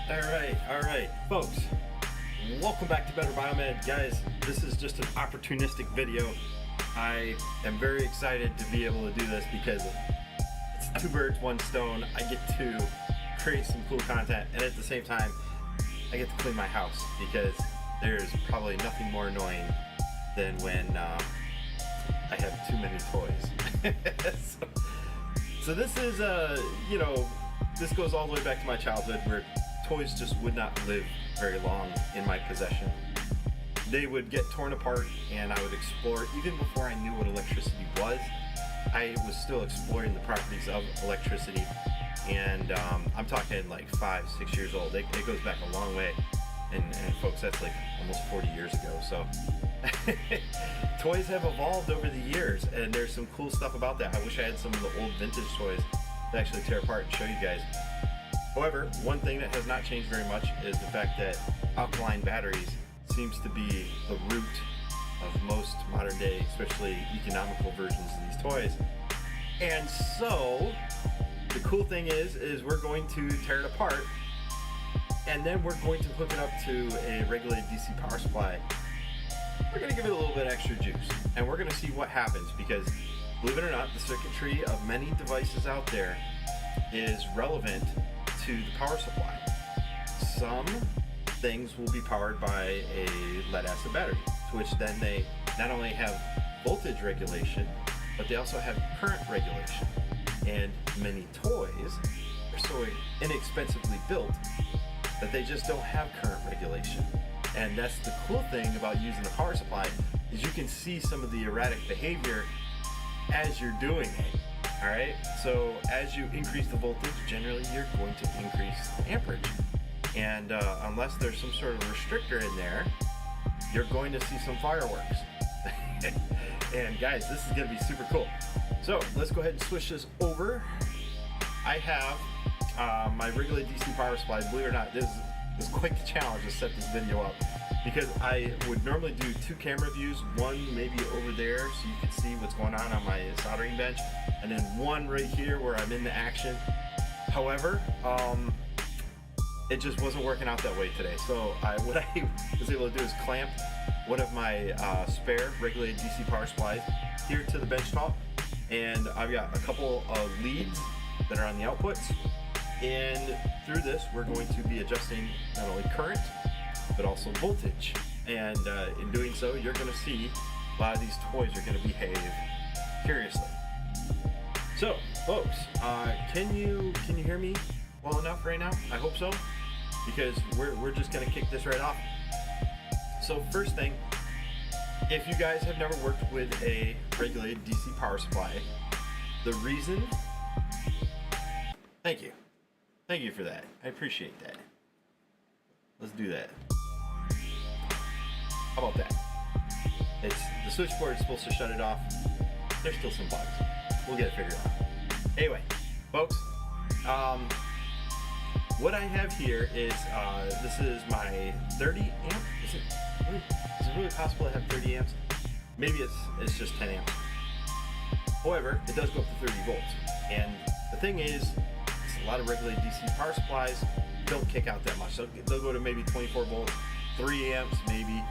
All right, folks. Welcome back to Better Biomed. Guys, this is just an opportunistic video. I am very excited to be able to do this because it's two birds, one stone. I get to create some cool content, and at the same time, I get to clean my house because there's probably nothing more annoying than when I have too many toys. so this is, this goes all the way back to my childhood where toys just would not live very long in my possession. They would get torn apart and I would explore. Even before I knew what electricity was, I was still exploring the properties of electricity. And I'm talking like 5-6 years old. It goes back a long way. And folks, that's like almost 40 years ago. So toys have evolved over the years, and there's some cool stuff about that. I wish I had some of the old vintage toys to actually tear apart and show you guys. However, one thing that has not changed very much is the fact that alkaline batteries seems to be the root of most modern day, especially economical versions of these toys. And so the cool thing is we're going to tear it apart, and then we're going to hook it up to a regulated DC power supply. We're going to give it a little bit extra juice, and we're going to see what happens, because believe it or not, the circuitry of many devices out there is relevant to the power supply. Some things will be powered by a lead acid battery, to which then they not only have voltage regulation, but they also have current regulation. And many toys are so inexpensively built that they just don't have current regulation. And that's the cool thing about using a power supply, is you can see some of the erratic behavior as you're doing it. All right, so as you increase the voltage, generally you're going to increase the amperage. And unless there's some sort of restrictor in there, you're going to see some fireworks. And guys, this is gonna be super cool. So let's go ahead and switch this over. I have my regulated DC power supply. Believe it or not, this is quite the challenge to set this video up, because I would normally do two camera views, one maybe over there so you could see what's going on my soldering bench, and then one right here where I'm in the action. However, it just wasn't working out that way today. So what I was able to do is clamp one of my spare regulated DC power supplies here to the bench top, and I've got a couple of leads that are on the outputs, and through this we're going to be adjusting not only current but also voltage. And in doing so, you're going to see a lot of these toys are going to behave curiously. So folks, can you hear me well enough right now? I hope so, because we're just going to kick this right off. So first thing, if you guys have never worked with a regulated DC power supply, the reason, thank you for that, I appreciate that. Let's do that. How about that? The switchboard is supposed to shut it off. There's still some bugs. We'll get it figured out. Anyway, folks, what I have here is, this is my 30 amp. Is it really possible to have 30 amps? Maybe it's just 10 amps. However, it does go up to 30 volts. And the thing is, a lot of regulated DC power supplies don't kick out that much. So they'll go to maybe 24 volts, 3 amps maybe.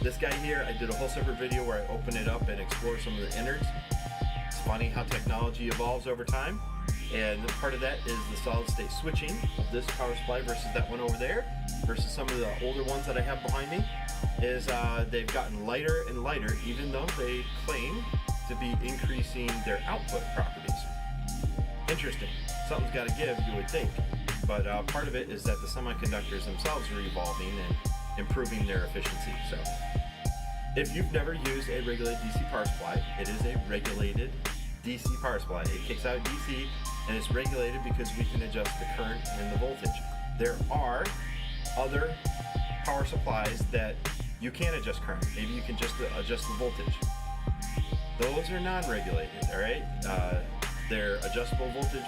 This guy here, I did a whole separate video where I open it up and explore some of the innards. It's funny how technology evolves over time. And part of that is the solid state switching of this power supply versus that one over there, versus some of the older ones that I have behind me, is they've gotten lighter and lighter, even though they claim to be increasing their output properties. Interesting. Something's got to give, you would think. But part of it is that the semiconductors themselves are evolving and improving their efficiency. So if you've never used a regulated DC power supply, it is a regulated DC power supply. It kicks out DC, and it's regulated because we can adjust the current and the voltage. There are other power supplies that you can adjust current. Maybe you can just adjust the voltage. Those are non-regulated, all right? They're adjustable voltage,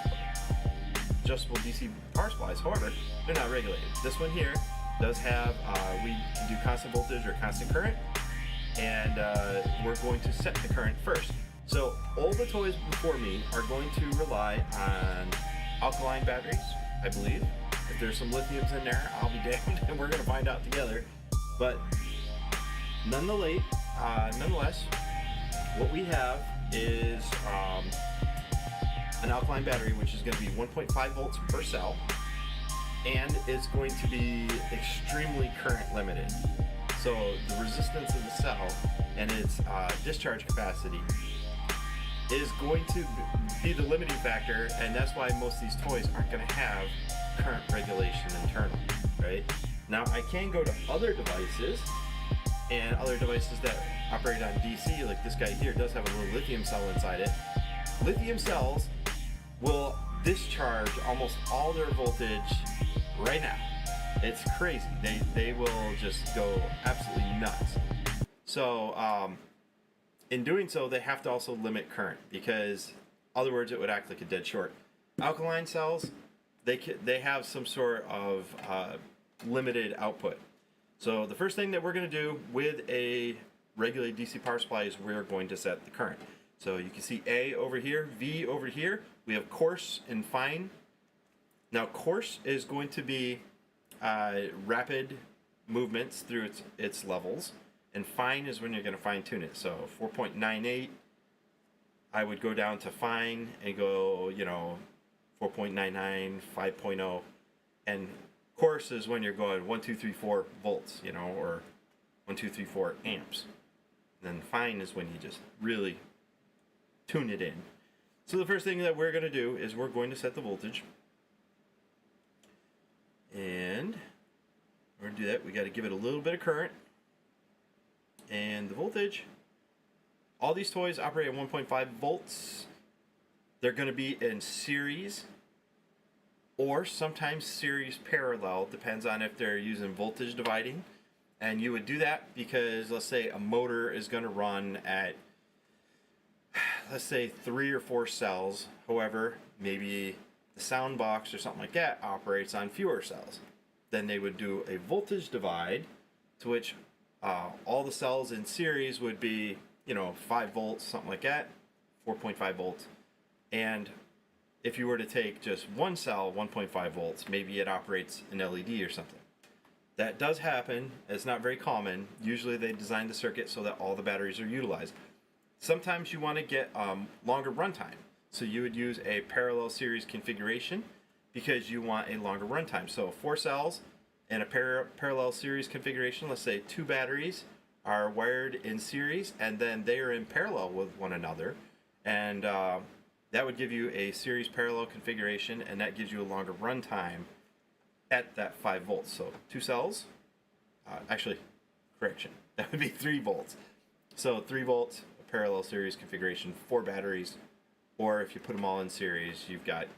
adjustable DC power supplies. However, they're not regulated. This one here does have, we can do constant voltage or constant current, and we're going to set the current first. So all the toys before me are going to rely on alkaline batteries, I believe. If there's some lithiums in there, I'll be damned, and we're gonna find out together. But nonetheless, what we have is an alkaline battery, which is going to be 1.5 volts per cell, and it's going to be extremely current limited. So the resistance of the cell and its discharge capacity is going to be the limiting factor, and that's why most of these toys aren't going to have current regulation internally, right? Now I can go to other devices, and other devices that operate on DC, like this guy here does have a little lithium cell inside it. Lithium cells will discharge almost all their voltage right now. It's crazy. They will just go absolutely nuts. So in doing so, they have to also limit current, because other words, it would act like a dead short. Alkaline cells, they have some sort of limited output. So the first thing that we're going to do with a regulated DC power supply is we're going to set the current. So you can see A over here, V over here. We have coarse and fine. Now coarse is going to be rapid movements through its levels, and fine is when you're going to fine tune it. So 4.98, I would go down to fine and go, 4.99, 5.0, and coarse is when you're going 1, 2, 3, 4 volts, or 1, 2, 3, 4 amps. And then fine is when you just really tune it in. So the first thing that we're going to do is we're going to set the voltage. And we're going to do that. We got to give it a little bit of current. And the voltage, all these toys operate at 1.5 volts. They're going to be in series, or sometimes series parallel, depends on if they're using voltage dividing. And you would do that because, let's say a motor is going to run at, let's say 3 or 4 cells. However, maybe the sound box or something like that operates on fewer cells. Then they would do a voltage divide, to which all the cells in series would be 5 volts, something like that, 4.5 volts. And if you were to take just one cell, 1.5 volts, maybe it operates an LED or something. That does happen. It's not very common. Usually they design the circuit so that all the batteries are utilized. Sometimes you want to get longer runtime. So you would use a parallel series configuration because you want a longer runtime. So 4 cells in a parallel series configuration, let's say 2 batteries are wired in series and then they are in parallel with one another. And that would give you a series parallel configuration, and that gives you a longer runtime at that 5 volts. So 2 cells, correction, that would be 3 volts. So 3 volts, a parallel series configuration, 4 batteries, or if you put them all in series, you've got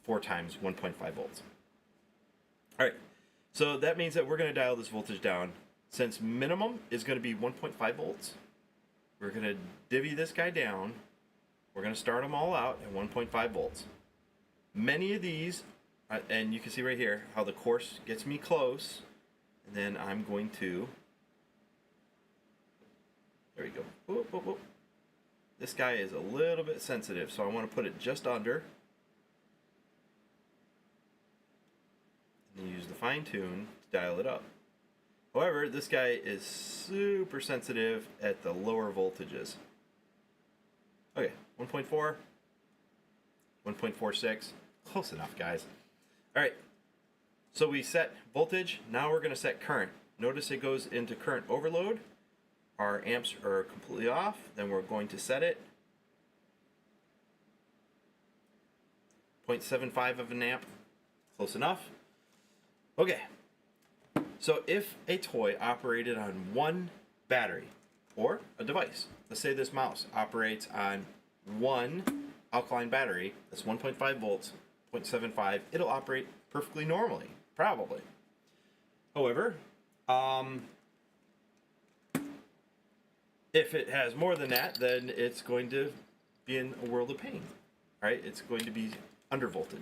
4 times 1.5 volts. All right, so that means that we're going to dial this voltage down. Since minimum is going to be 1.5 volts, we're going to divvy this guy down. We're going to start them all out at 1.5 volts. Many of these, and you can see right here how the coarse gets me close, and then I'm going to, there we go. Whoop, whoop, whoop. This guy is a little bit sensitive, so I want to put it just under. And use the fine tune to dial it up. However, this guy is super sensitive at the lower voltages. Okay, 1.4, 1.46, close enough, guys. All right, so we set voltage. Now we're going to set current. Notice it goes into current overload. Our amps are completely off. Then we're going to set it 0.75 of an amp, close enough. Okay, so if a toy operated on one battery or a device, let's say this mouse operates on one alkaline battery, that's 1.5 volts, 0.75, it'll operate perfectly normally, probably. However, if it has more than that, then it's going to be in a world of pain, right? It's going to be undervoltage.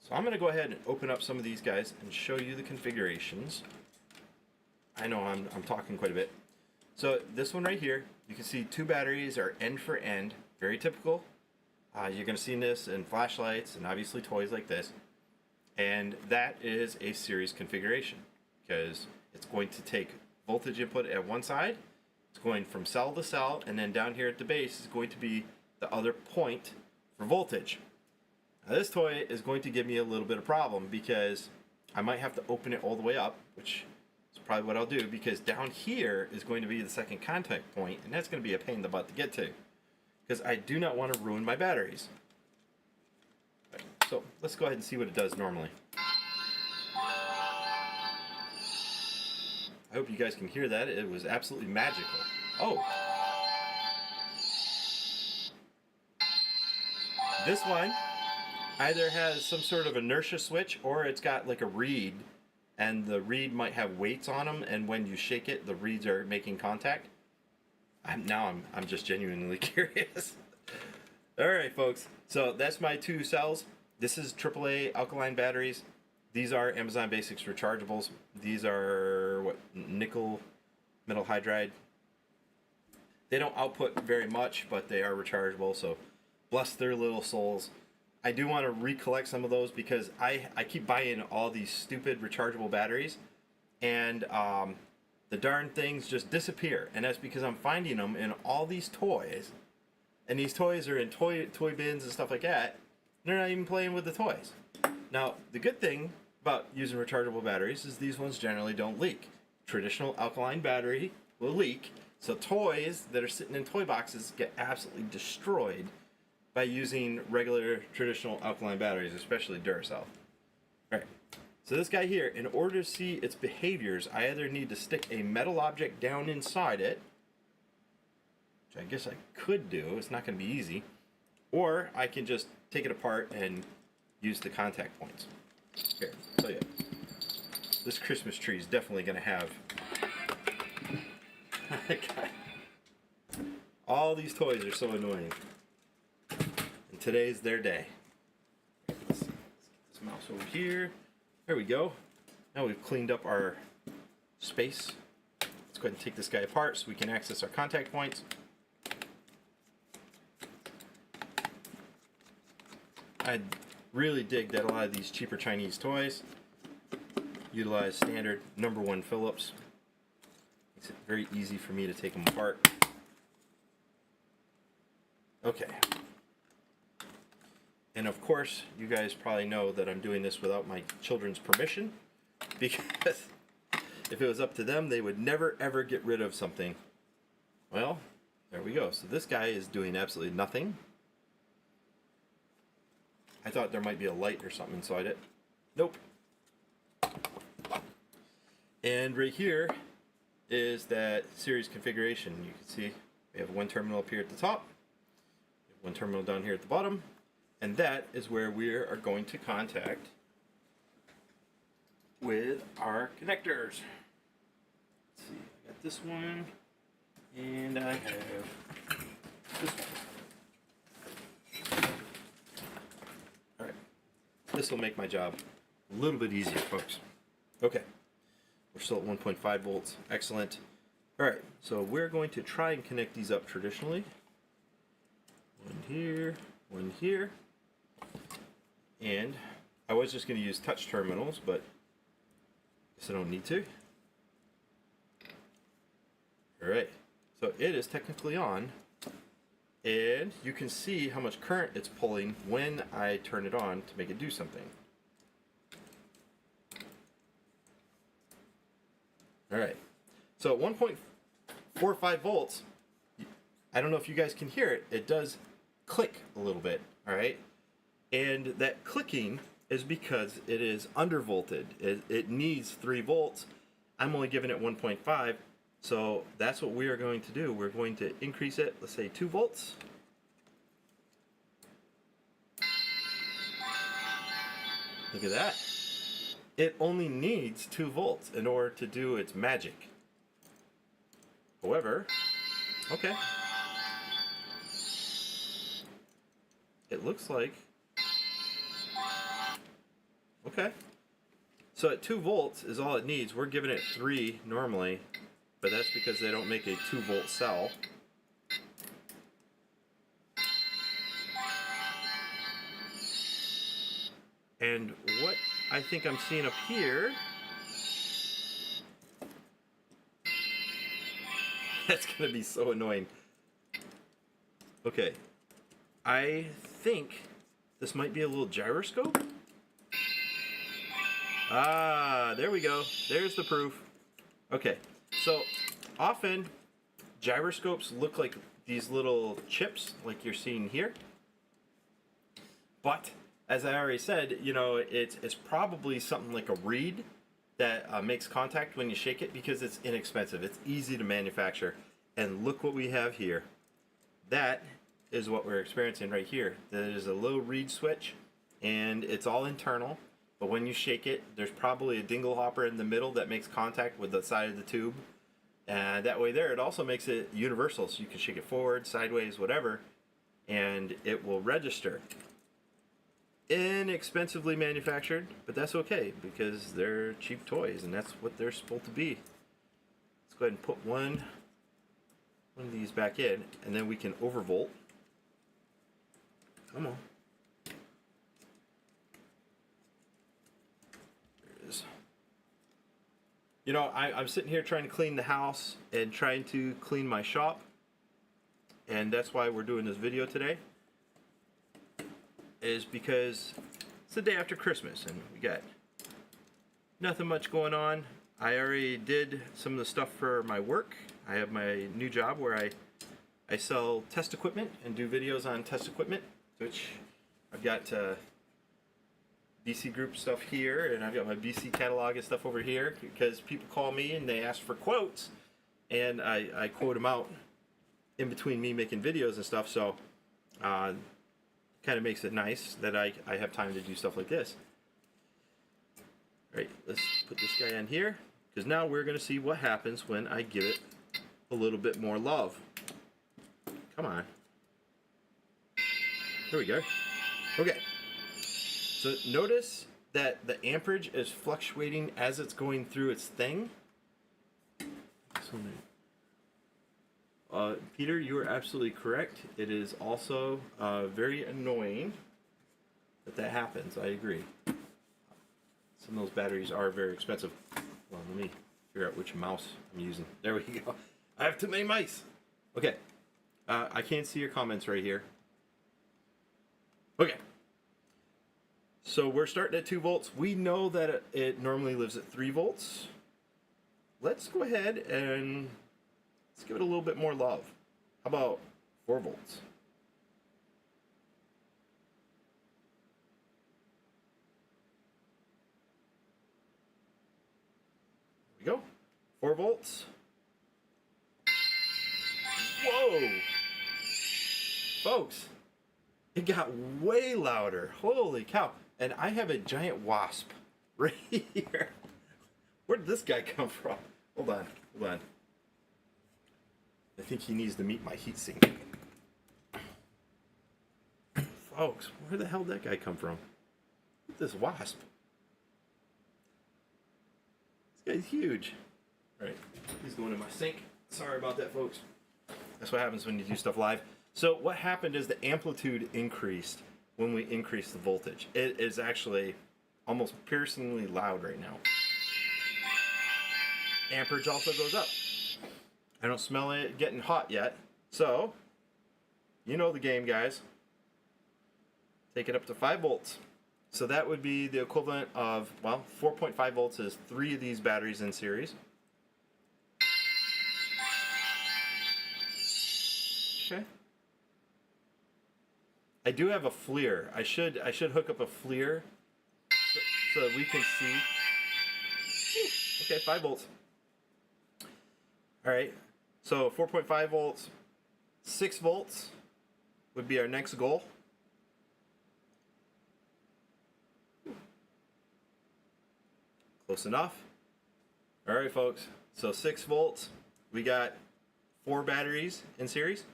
So I'm going to go ahead and open up some of these guys and show you the configurations. I know I'm talking quite a bit. So this one right here, you can see 2 batteries are end for end, very typical You're going to see this in flashlights and obviously toys like this. And that is a series configuration because it's going to take voltage input at one side. It's going from cell to cell, and then down here at the base is going to be the other point for voltage. Now this toy is going to give me a little bit of problem because I might have to open it all the way up, which is probably what I'll do, because down here is going to be the second contact point, and that's going to be a pain in the butt to get to because I do not want to ruin my batteries. Right, so let's go ahead and see what it does normally. I hope you guys can hear that. It was absolutely magical. Oh! This one either has some sort of inertia switch or it's got like a reed, and the reed might have weights on them, and when you shake it, the reeds are making contact. I'm just genuinely curious. Alright folks, so that's my two cells. This is AAA alkaline batteries. These are Amazon Basics rechargeables. These are what, nickel metal hydride. They don't output very much, but they are rechargeable, so bless their little souls. I do want to recollect some of those because I keep buying all these stupid rechargeable batteries, and the darn things just disappear, and that's because I'm finding them in all these toys, and these toys are in toy bins and stuff like that. They're not even playing with the toys. Now, the good thing about using rechargeable batteries is these ones generally don't leak. Traditional alkaline battery will leak, so toys that are sitting in toy boxes get absolutely destroyed by using regular traditional alkaline batteries, especially Duracell. Alright, so this guy here, in order to see its behaviors, I either need to stick a metal object down inside it, which I guess I could do, it's not going to be easy, or I can just take it apart and use the contact points. Here, I'll tell you, this Christmas tree is definitely going to have all these toys are so annoying. And today's their day. Let's get this mouse over here. There we go. Now we've cleaned up our space. Let's go ahead and take this guy apart so we can access our contact points. I really dig that a lot of these cheaper Chinese toys utilize standard #1 Phillips. Makes it very easy for me to take them apart. Okay. And of course, you guys probably know that I'm doing this without my children's permission, because if it was up to them, they would never ever get rid of something. Well, there we go. So this guy is doing absolutely nothing. I thought there might be a light or something inside it. Nope. And right here is that series configuration. You can see we have one terminal up here at the top, we have one terminal down here at the bottom, and that is where we are going to contact with our connectors. Let's see, I got this one, and I have this one. This will make my job a little bit easier, folks. Okay, we're still at 1.5 volts. Excellent. Alright, so we're going to try and connect these up traditionally. One here, one here. And I was just going to use touch terminals, but I guess I don't need to. Alright, so it is technically on. And you can see how much current it's pulling when I turn it on to make it do something. Alright, so at 1.45 volts, I don't know if you guys can hear it, it does click a little bit, alright? And that clicking is because it is undervolted. It needs 3 volts. I'm only giving it 1.5. So that's what we are going to do. We're going to increase it, let's say 2 volts. Look at that. It only needs 2 volts in order to do its magic. However, okay. It looks like, okay. So at 2 volts is all it needs. We're giving it 3 normally. But that's because they don't make a 2 volt cell. And what I think I'm seeing up here, that's gonna be so annoying. Okay, I think this might be a little gyroscope. Ah, there we go. There's the proof. Okay, so often gyroscopes look like these little chips like you're seeing here. But as I already said, you know, it's probably something like a reed that makes contact when you shake it because it's inexpensive. It's easy to manufacture. And look what we have here. That is what we're experiencing right here. There's a little reed switch and it's all internal. But when you shake it, there's probably a dingle hopper in the middle that makes contact with the side of the tube. And that way there, it also makes it universal. So you can shake it forward, sideways, whatever, and it will register. Inexpensively manufactured, but that's okay because they're cheap toys and that's what they're supposed to be. Let's go ahead and put one of these back in and then we can overvolt. Come on. You know, I'm sitting here trying to clean the house and trying to clean my shop, and that's why we're doing this video today, is because it's the day after Christmas and we got nothing much going on. I already did some of the stuff for my work. I have my new job where I sell test equipment and do videos on test equipment, which I've got BC Group stuff here, and I've got my BC catalog and stuff over here because people call me and they ask for quotes, and I quote them out in between me making videos and stuff, so kind of makes it nice that I have time to do stuff like this. All right, let's put this guy in here because now we're going to see what happens when I give it a little bit more love. Come on. Here we go. Okay. So notice that the amperage is fluctuating as it's going through its thing. Peter, you are absolutely correct. It is also very annoying that happens. I agree. Some of those batteries are very expensive. Well, let me figure out which mouse I'm using. There we go. I have too many mice. Okay. I can't see your comments right here. Okay. So we're starting at 2 volts. We know that it normally lives at 3 volts. Let's go ahead and let's give it a little bit more love. How about 4 volts? There we go. 4 volts. Whoa! Folks, it got way louder. Holy cow. And I have a giant wasp right here. Where did this guy come from? Hold on, hold on. I think he needs to meet my heatsink. Folks, where the hell did that guy come from? Look at this wasp. This guy's huge. All right, he's going in my sink. Sorry about that, folks. That's what happens when you do stuff live. So what happened is the amplitude increased when we increased the voltage. It is actually almost piercingly loud right now. Amperage also goes up. I don't smell it getting hot yet. So, you know the game, guys. Take it up to 5 volts. So that would be the equivalent of, well, 4.5 volts is 3 of these batteries in series. Okay. I do have a FLIR. I should hook up a FLIR so that we can see. Okay, 5 volts. All right. So 4.5 volts, 6 volts would be our next goal. Close enough. All right, folks. So 6 volts. We got 4 batteries in series.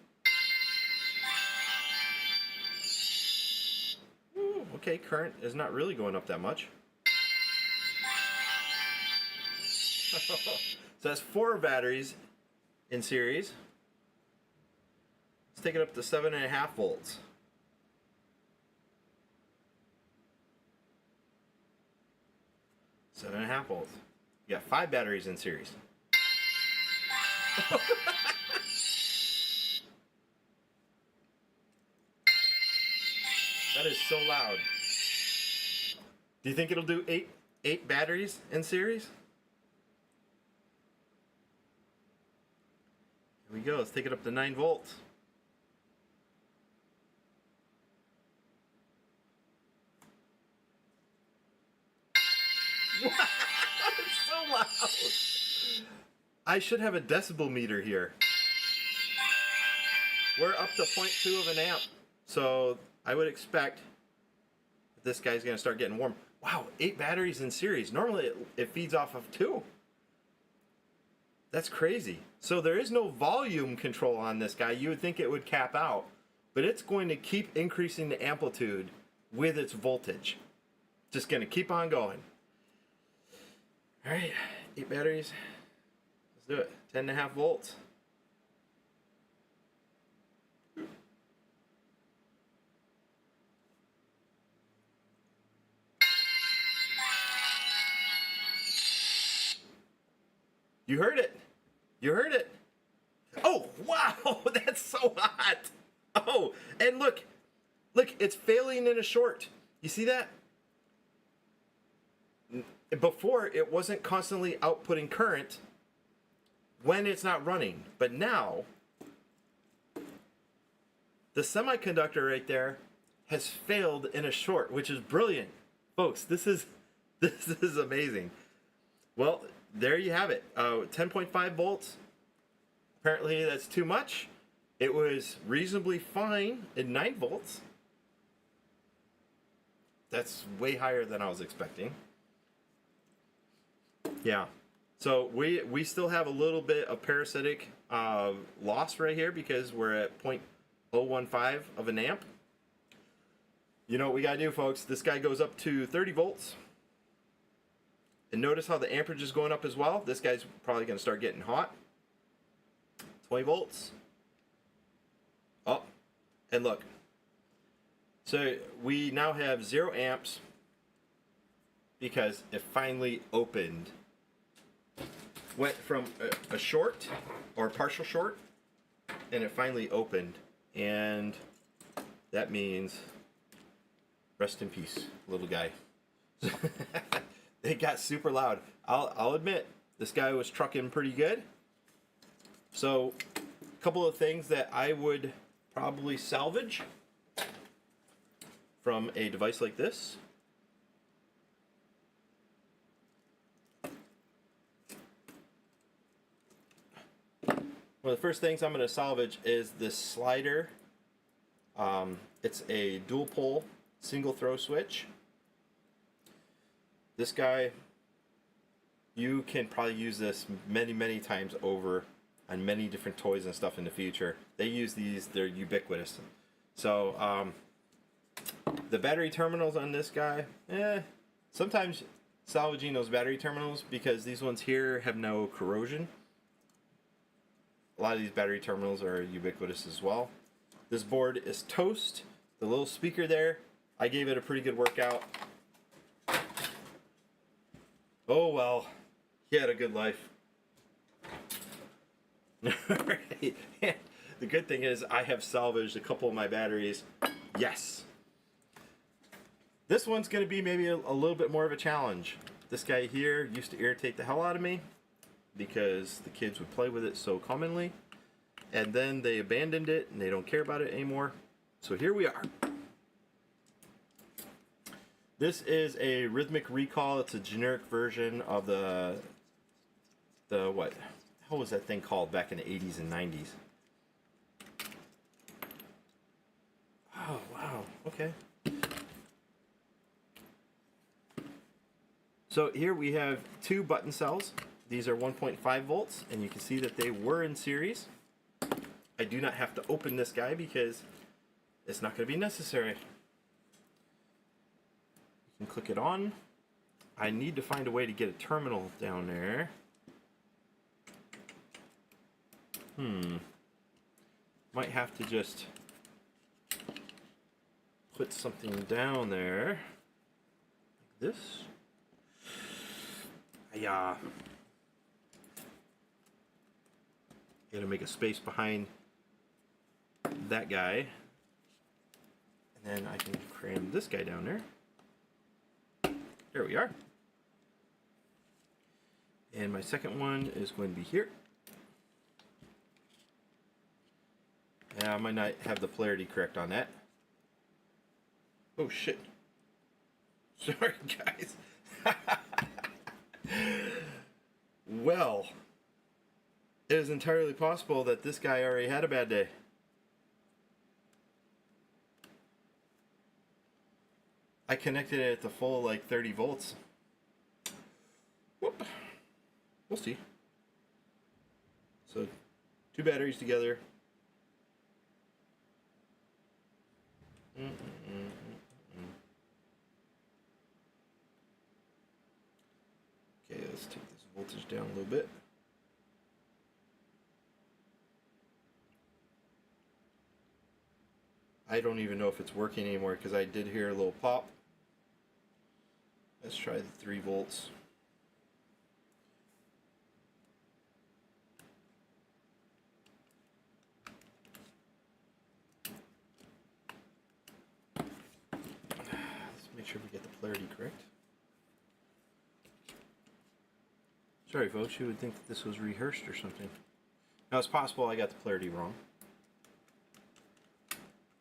Okay, current is not really going up that much. So that's 4 batteries in series. Let's take it up to 7.5 volts. 7.5 volts. You got 5 batteries in series. That is so loud. Do you think it'll do eight batteries in series? Here we go. Let's take it up to 9 volts. Wow, it's so loud. I should have a decibel meter here. We're up to 0.2 of an amp. So I would expect this guy's going to start getting warm. Wow, 8 batteries in series. Normally it feeds off of 2. That's crazy. So there is no volume control on this guy. You would think it would cap out, but it's going to keep increasing the amplitude with its voltage. Just going to keep on going. All right, 8 batteries. Let's do it. 10.5 volts. You heard it. You heard it. Oh, wow, that's so hot. Oh, and look, it's failing in a short. You see that? Before, it wasn't constantly outputting current when it's not running. But now, the semiconductor right there has failed in a short, which is brilliant. Folks, this is amazing. Well, there you have it. 10.5 volts. Apparently that's too much. It was reasonably fine at 9 volts. That's way higher than I was expecting. Yeah. So we still have a little bit of parasitic loss right here because we're at 0.015 of an amp. You know what we gotta do, folks? This guy goes up to 30 volts. And notice how the amperage is going up as well. This guy's probably going to start getting hot. 20 volts. Oh, and look. So we now have 0 amps because it finally opened. Went from a short or partial short, and it finally opened. And that means rest in peace, little guy. It got super loud. I'll admit, this guy was trucking pretty good. So, a couple of things that I would probably salvage from a device like this. One of the first things I'm going to salvage is this slider. It's a dual pole single throw switch. This guy, you can probably use this many times over on many different toys and stuff in the future. They use these, they're ubiquitous. So, the battery terminals on this guy, sometimes salvaging those battery terminals because these ones here have no corrosion. A lot of these battery terminals are ubiquitous as well. This board is toast. The little speaker there, I gave it a pretty good workout. Oh well, he had a good life. Right. The good thing is I have salvaged a couple of my batteries. Yes. This one's going to be maybe a little bit more of a challenge. This guy here used to irritate the hell out of me because the kids would play with it so commonly. And then they abandoned it and they don't care about it anymore. So here we are. This is a Rhythmic Recall. It's a generic version of the what? How was that thing called back in the 80s and 90s? Oh, wow. Okay. So here we have 2 button cells. These are 1.5 volts, and you can see that they were in series. I do not have to open this guy because it's not going to be necessary. You can click it on. I need to find a way to get a terminal down there. Might have to just put something down there. Like this. Yeah. Gotta make a space behind that guy. And then I can cram this guy down there. There we are. And my second one is going to be here. Yeah, I might not have the polarity correct on that. Oh shit. Sorry guys. Well, it is entirely possible that this guy already had a bad day. I connected it at the full like 30 volts. Whoop. We'll see. So 2 batteries together. Okay, let's take this voltage down a little bit. I don't even know if it's working anymore because I did hear a little pop. Let's try the 3 volts. Let's make sure we get the polarity correct. Sorry folks, you would think that this was rehearsed or something. Now it's possible I got the polarity wrong.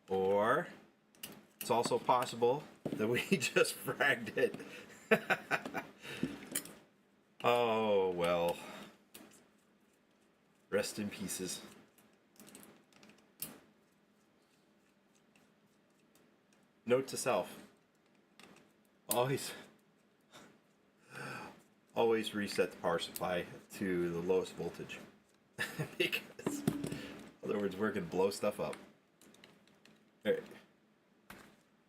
Or it's also possible that we just fragged it. Oh well. Rest in pieces. Note to self. Always reset the power supply to the lowest voltage. Because in other words, we're going to blow stuff up. Alright.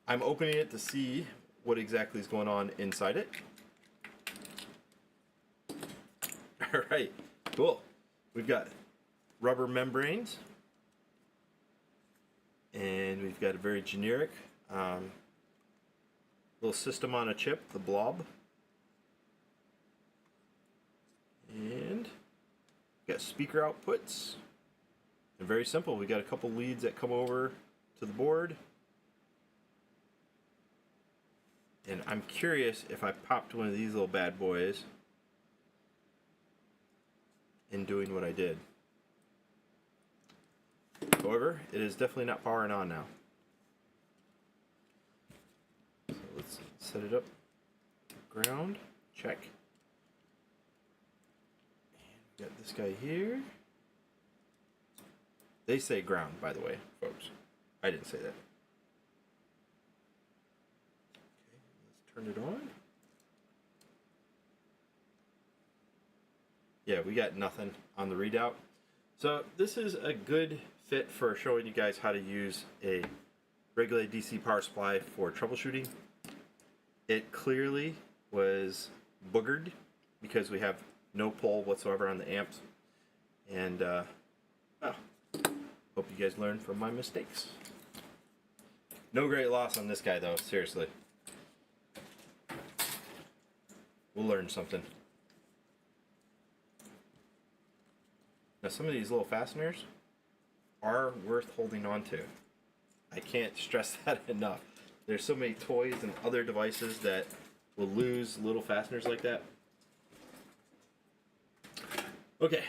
I'm opening it to see what exactly is going on inside it. Alright, cool. We've got rubber membranes. And we've got a very generic little system on a chip, the blob. And we got speaker outputs. And very simple, we got a couple leads that come over to the board. And I'm curious if I popped one of these little bad boys in doing what I did. However, it is definitely not powering on now. So let's set it up. Ground, check. And we got this guy here. They say ground, by the way, folks. I didn't say that. Okay, let's turn it on. Yeah, we got nothing on the readout. So this is a good fit for showing you guys how to use a regulated DC power supply for troubleshooting. It clearly was boogered because we have no pull whatsoever on the amps. And, well, hope you guys learned from my mistakes. No great loss on this guy though, seriously. We'll learn something. Now some of these little fasteners are worth holding on to. I can't stress that enough. There's so many toys and other devices that will lose little fasteners like that. Okay.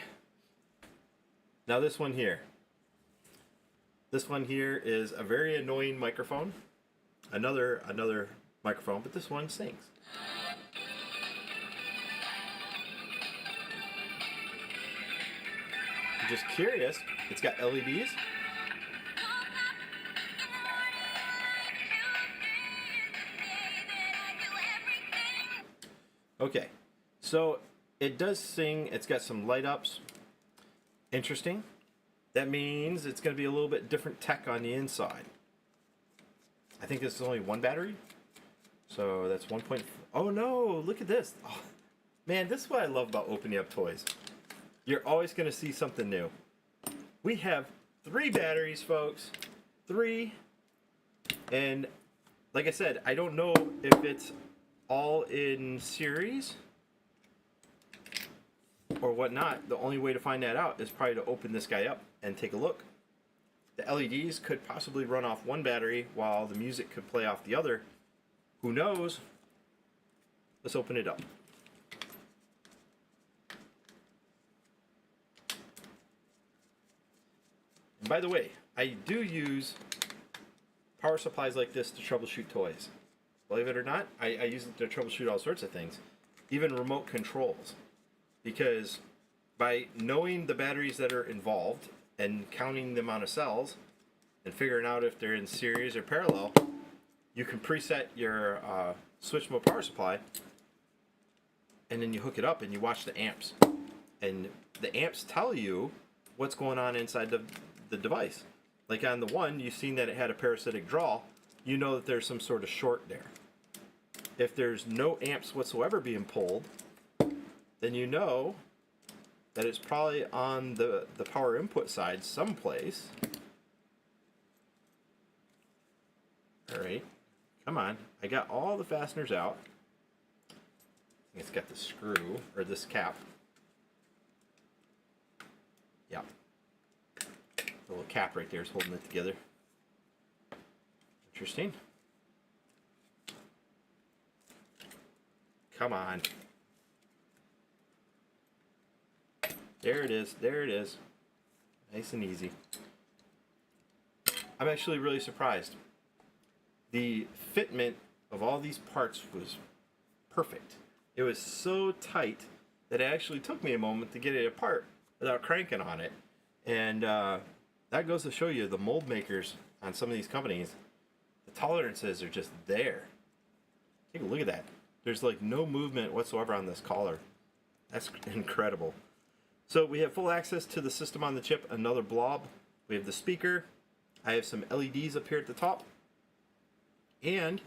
Now this one here. This one here is a very annoying microphone. Another microphone, but this one sings. I'm just curious. It's got LEDs. Okay, so it does sing. It's got some light ups. Interesting. That means it's going to be a little bit different tech on the inside. I think this is only one battery. So that's 1. Oh no, look at this. Oh, man, this is what I love about opening up toys. You're always going to see something new. We have 3 batteries, folks. 3. And like I said, I don't know if it's all in series or whatnot, the only way to find that out is probably to open this guy up and take a look. The LEDs could possibly run off one battery while the music could play off the other. Who knows? Let's open it up. And by the way, I do use power supplies like this to troubleshoot toys. Believe it or not, I use it to troubleshoot all sorts of things, even remote controls. Because by knowing the batteries that are involved and counting the amount of cells and figuring out if they're in series or parallel, you can preset your switch mode power supply, and then you hook it up and you watch the amps. And the amps tell you what's going on inside the device. Like on the one, you've seen that it had a parasitic draw. You know that there's some sort of short there. If there's no amps whatsoever being pulled, then you know that it's probably on the power input side someplace. Alright, come on. I got all the fasteners out. It's got the screw, or this cap. Yeah. The little cap right there is holding it together. Interesting. Come on. There it is. There it is. Nice and easy. I'm actually really surprised. The fitment of all these parts was perfect. It was so tight that it actually took me a moment to get it apart without cranking on it. And that goes to show you the mold makers on some of these companies, the tolerances are just there. Take a look at that. There's like no movement whatsoever on this collar. That's incredible. So we have full access to the system on the chip, another blob. We have the speaker. I have some LEDs up here at the top. And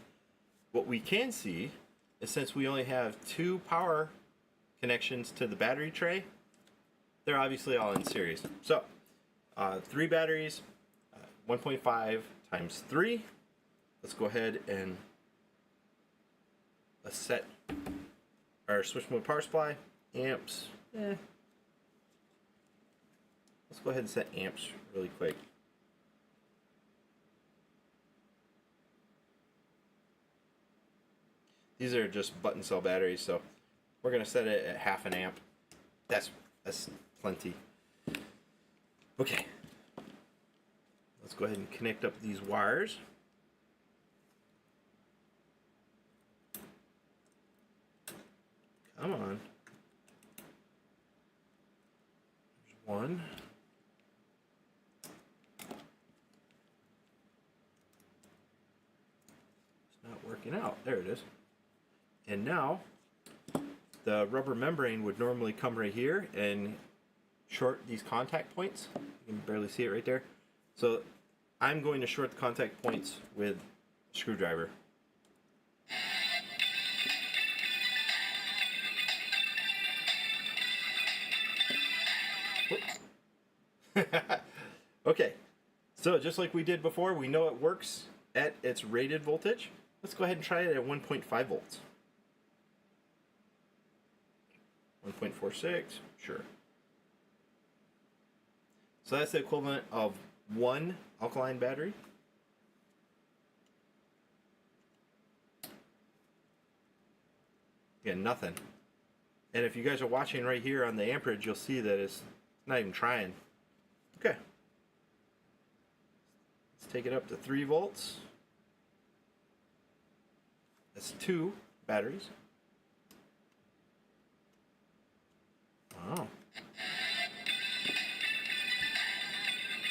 what we can see is, since we only have 2 power connections to the battery tray, they're obviously all in series. So 3 batteries, 1.5 times 3. Let's go ahead and let's set our switch mode power supply. Amps. Let's go ahead and set amps really quick. These are just button cell batteries, so we're going to set it at 0.5 amp. That's plenty. Okay. Let's go ahead and connect up these wires. Come on. There's one. It's not working out. There it is. And now, the rubber membrane would normally come right here and short these contact points. You can barely see it right there. So I'm going to short the contact points with a screwdriver. Okay, so just like we did before, we know it works at its rated voltage. Let's go ahead and try it at 1.5 volts. 1.46, sure. So that's the equivalent of 1 alkaline battery. Again, nothing. And if you guys are watching right here on the amperage, you'll see that it's not even trying. Okay. Let's take it up to 3 volts. That's 2 batteries. Oh.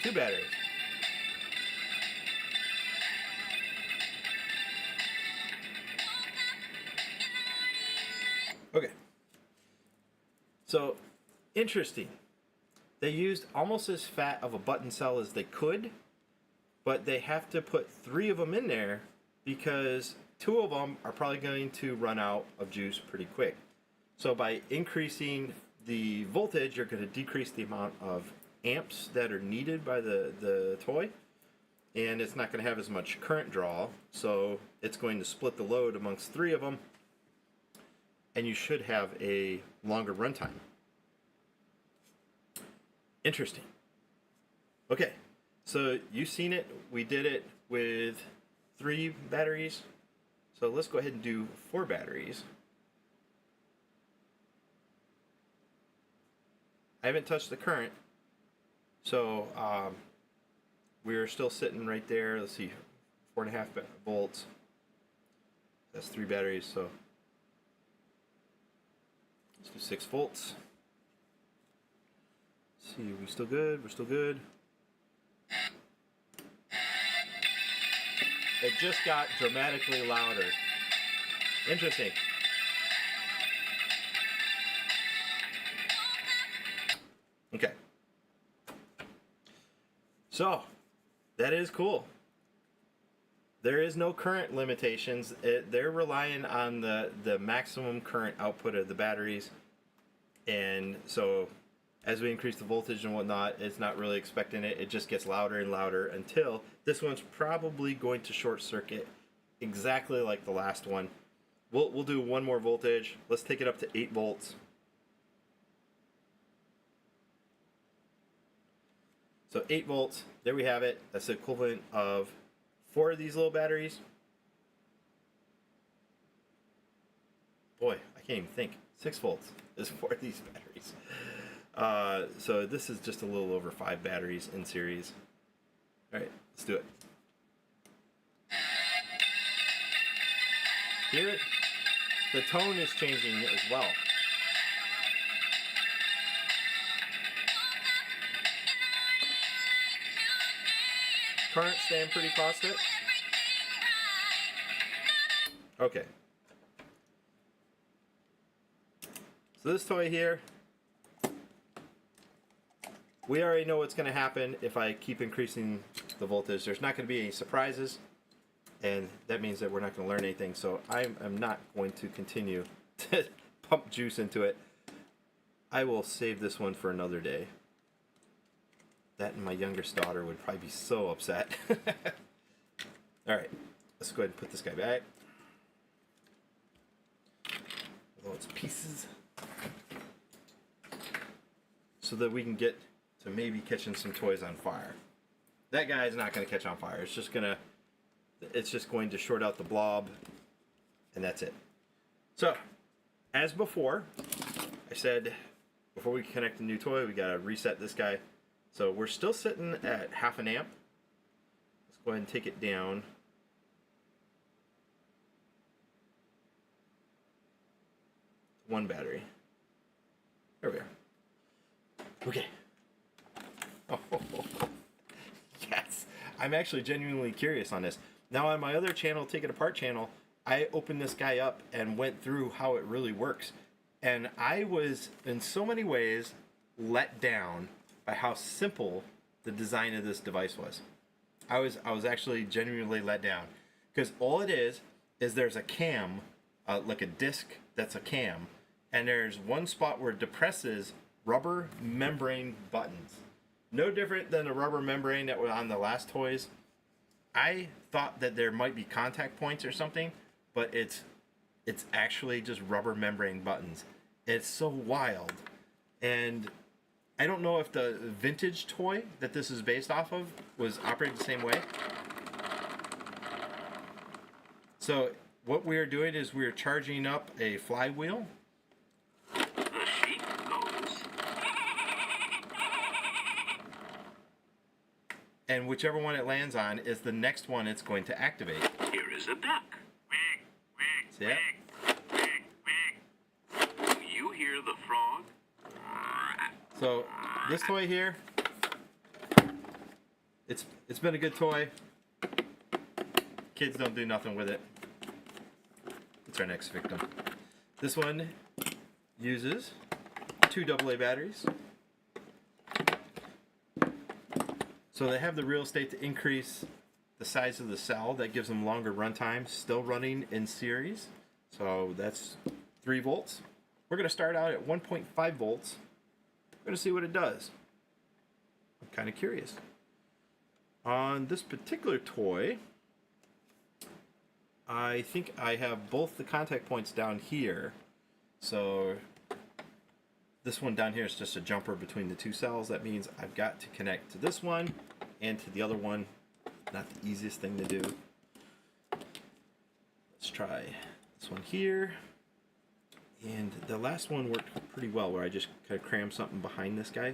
2 batteries. Okay. So, interesting. They used almost as fat of a button cell as they could, but they have to put 3 of them in there because 2 of them are probably going to run out of juice pretty quick. So by increasing the voltage, you're going to decrease the amount of amps that are needed by the toy, and it's not going to have as much current draw, so it's going to split the load amongst 3 of them, and you should have a longer runtime. Interesting. Okay, so you've seen it. We did it with 3 batteries. So let's go ahead and do 4 batteries. I haven't touched the current, so we're still sitting right there. Let's see, 4.5 volts. That's 3 batteries, so let's do 6 volts. Let's see, we still good? We're still good. It just got dramatically louder. Interesting. Okay. So, that is cool. There is no current limitations. They're relying on the maximum current output of the batteries. And so, as we increase the voltage and whatnot, it's not really expecting it. It just gets louder and louder until this one's probably going to short circuit exactly like the last one. We'll do 1 more voltage. Let's take it up to 8 volts. So 8 volts, there we have it. That's the equivalent of 4 of these little batteries. Boy, I can't even think. 6 volts is 4 of these batteries. So this is just a little over 5 batteries in series. Alright, let's do it. Hear it? The tone is changing as well. Current staying pretty constant. Okay. So this toy here, we already know what's going to happen if I keep increasing the voltage. There's not going to be any surprises, and that means that we're not going to learn anything. So I'm not going to continue to pump juice into it. I will save this one for another day. That and my youngest daughter would probably be so upset. Alright, let's go ahead and put this guy back. With all its pieces. So that we can get to maybe catching some toys on fire. That guy is not going to catch on fire. It's just going to short out the blob, and that's it. So, as before, I said before we connect a new toy, we got to reset this guy. So we're still sitting at 0.5 amp. Let's go ahead and take it down. One battery. There we are. Okay. Oh, yes. I'm actually genuinely curious on this. Now on my other channel, Take It Apart channel, I opened this guy up and went through how it really works. And I was, in so many ways, let down by how simple the design of this device was. I was actually genuinely let down, because all it is there's a cam, like a disc that's a cam, and there's one spot where it depresses rubber membrane buttons. No different than the rubber membrane that was on the last toys. I thought that there might be contact points or something, but it's actually just rubber membrane buttons. It's so wild. And I don't know if the vintage toy that this is based off of was operated the same way. So what we're doing is we're charging up a flywheel. The sheep goes. And whichever one it lands on is the next one it's going to activate. Here is a duck. See that? Do you hear the frog? So this toy here, it's been a good toy. Kids don't do nothing with it. It's our next victim. This one uses 2 AA batteries. So they have the real estate to increase the size of the cell. That gives them longer runtime, still running in series. So that's 3 volts. We're going to start out at 1.5 volts. We're going to see what it does. I'm kind of curious. On this particular toy, I think I have both the contact points down here. So this one down here is just a jumper between the two cells. That means I've got to connect to this one and to the other one. Not the easiest thing to do. Let's try this one here. And the last one worked pretty well, where I just kind of crammed something behind this guy.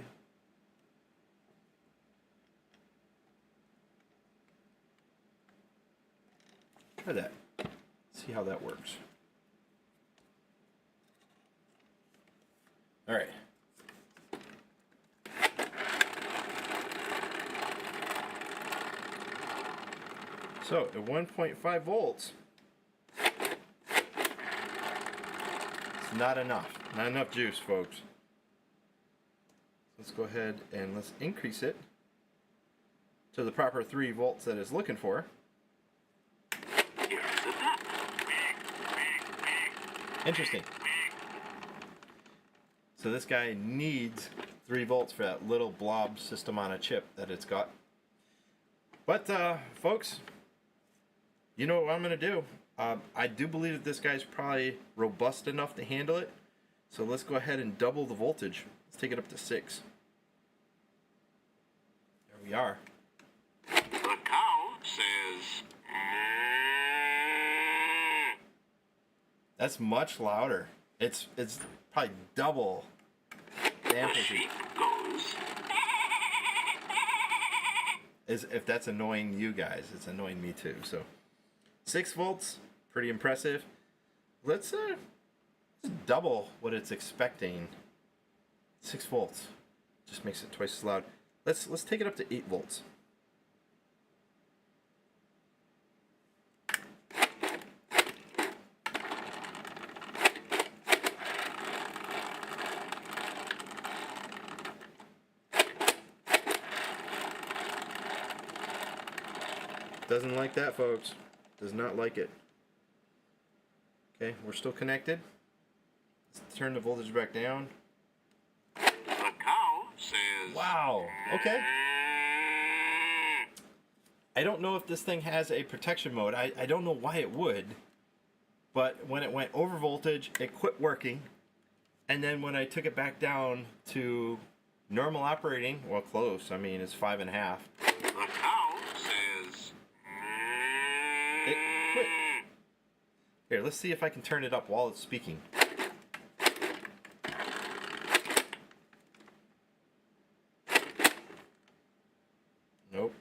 Try that. See how that works. All right. So at 1.5 volts, it's not enough. Not enough juice, folks. Let's go ahead and let's increase it to the proper 3 volts that it's looking for. Interesting. So this guy needs 3 volts for that little blob system on a chip that it's got. But folks, you know what I'm going to do. I do believe that this guy's probably robust enough to handle it. So let's go ahead and double the voltage. Let's take it up to 6. There we are. The cow says, That's much louder. It's probably double the the amplitude. sheep goes, As if that's annoying you guys, it's annoying me too. So 6 volts, pretty impressive. Let's double what it's expecting. 6 volts just makes it twice as loud. Let's take it up to 8 volts. Doesn't like that, folks. Does not like it. Okay, we're still connected. Let's turn the voltage back down. the cow says, Wow. Okay. I don't know if this thing has a protection mode. I don't know why it would. But when it went over voltage, it quit working. And then when I took it back down to normal operating, well, close. I mean, it's 5.5. the cow says, It quit. Here, let's see if I can turn it up while it's speaking. Nope.